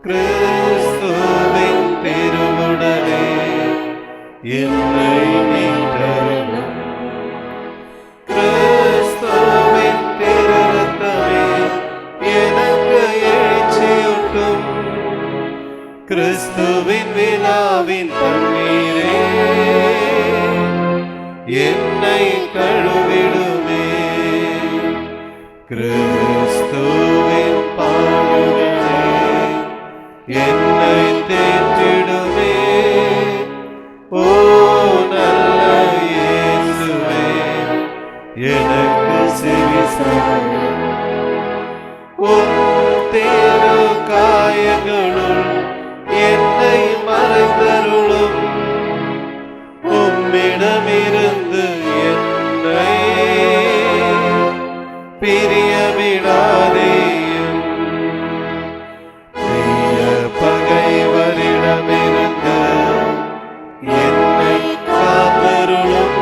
கிறிஸ்துவின் திருவுடலே என்னை மீட்டருளும். கிறிஸ்துவின் திருரத்தமே எனக்கு எழுச்சியூட்டும். கிறிஸ்துவின் விழாவின் தண்ணீரே என்னை கழுவிடுமே. கிறிஸ்துவின் பாடுகளே என்னை தேற்றிடுமே. ஓ நல்ல இயேசுவே, எனக்கு செவிசாயும். உம் தேரு காயங்களுள் என்னை மறைந்தருளும். உம்மிடமிருந்து என்னை பிரிய விடாதேயும். தீய பகைவரிடமிருந்து என்னை காத்தருளும்.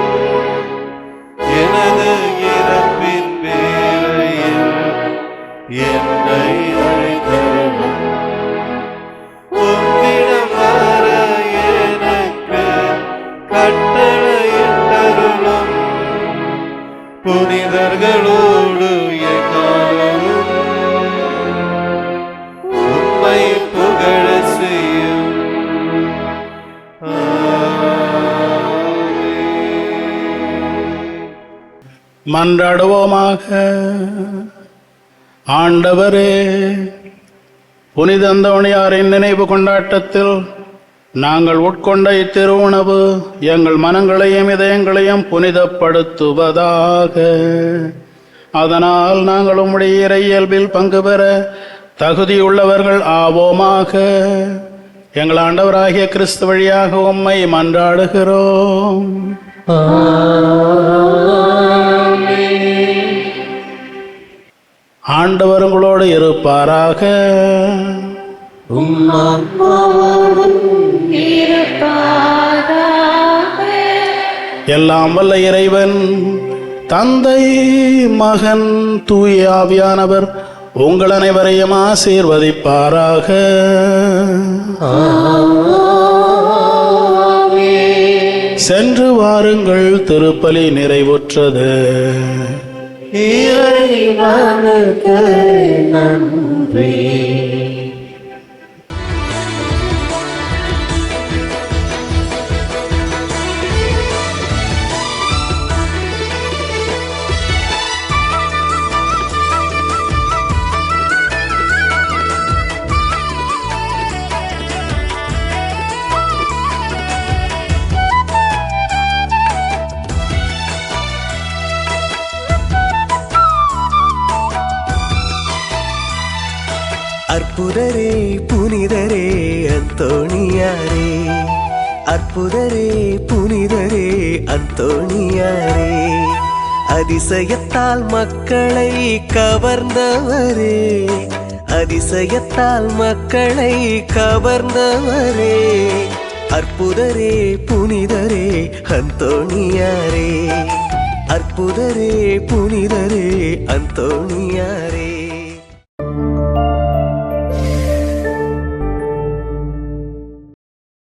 எனது இறப்பின் வேளையில் என்னை அழைத்தருளும். உம்மிடம் வர எனக்கு கட்டளையிட்டருளும். புனிதர்களோடு எக்காலமும் உம்மை புகழ செய்யும். மன்றாடுவோமாக. ஆண்டவரே, புனித அந்தோணியாரின் நினைவு கொண்டாட்டத்தில் நாங்கள் உட்கொண்ட இத்திருவுணவு எங்கள் மனங்களையும் இதயங்களையும் புனிதப்படுத்துவதாக. அதனால் நாங்கள் உம்முடைய இறை இயல்பில் பங்கு பெற தகுதியுள்ளவர்கள் ஆவோமாக. எங்கள் ஆண்டவராகிய கிறிஸ்து வழியாக உம்மை மன்றாடுகிறோம். ஆண்டவர் உங்களோடு இருப்பாராக. எல்லாம் வல்ல இறைவன் தந்தை, மகன், தூய ஆவியானவர் உங்கள் அனைவரையும் ஆசீர்வதிப்பாராக. சென்று வாருங்கள், திருப்பலி நிறைவுற்றது. இறைவனுக்கு நன்றி. அற்புதரே புனிதரே அந்தோணியாரே, அற்புதரே புனிதரே அந்தோணியாரே, அதிசயத்தால் மக்களை கவர்ந்தவரே, அதிசயத்தால் மக்களை கவர்ந்தவரே, அற்புதரே புனிதரே அந்தோணியாரே, அற்புதரே புனிதரே அந்தோணியாரே.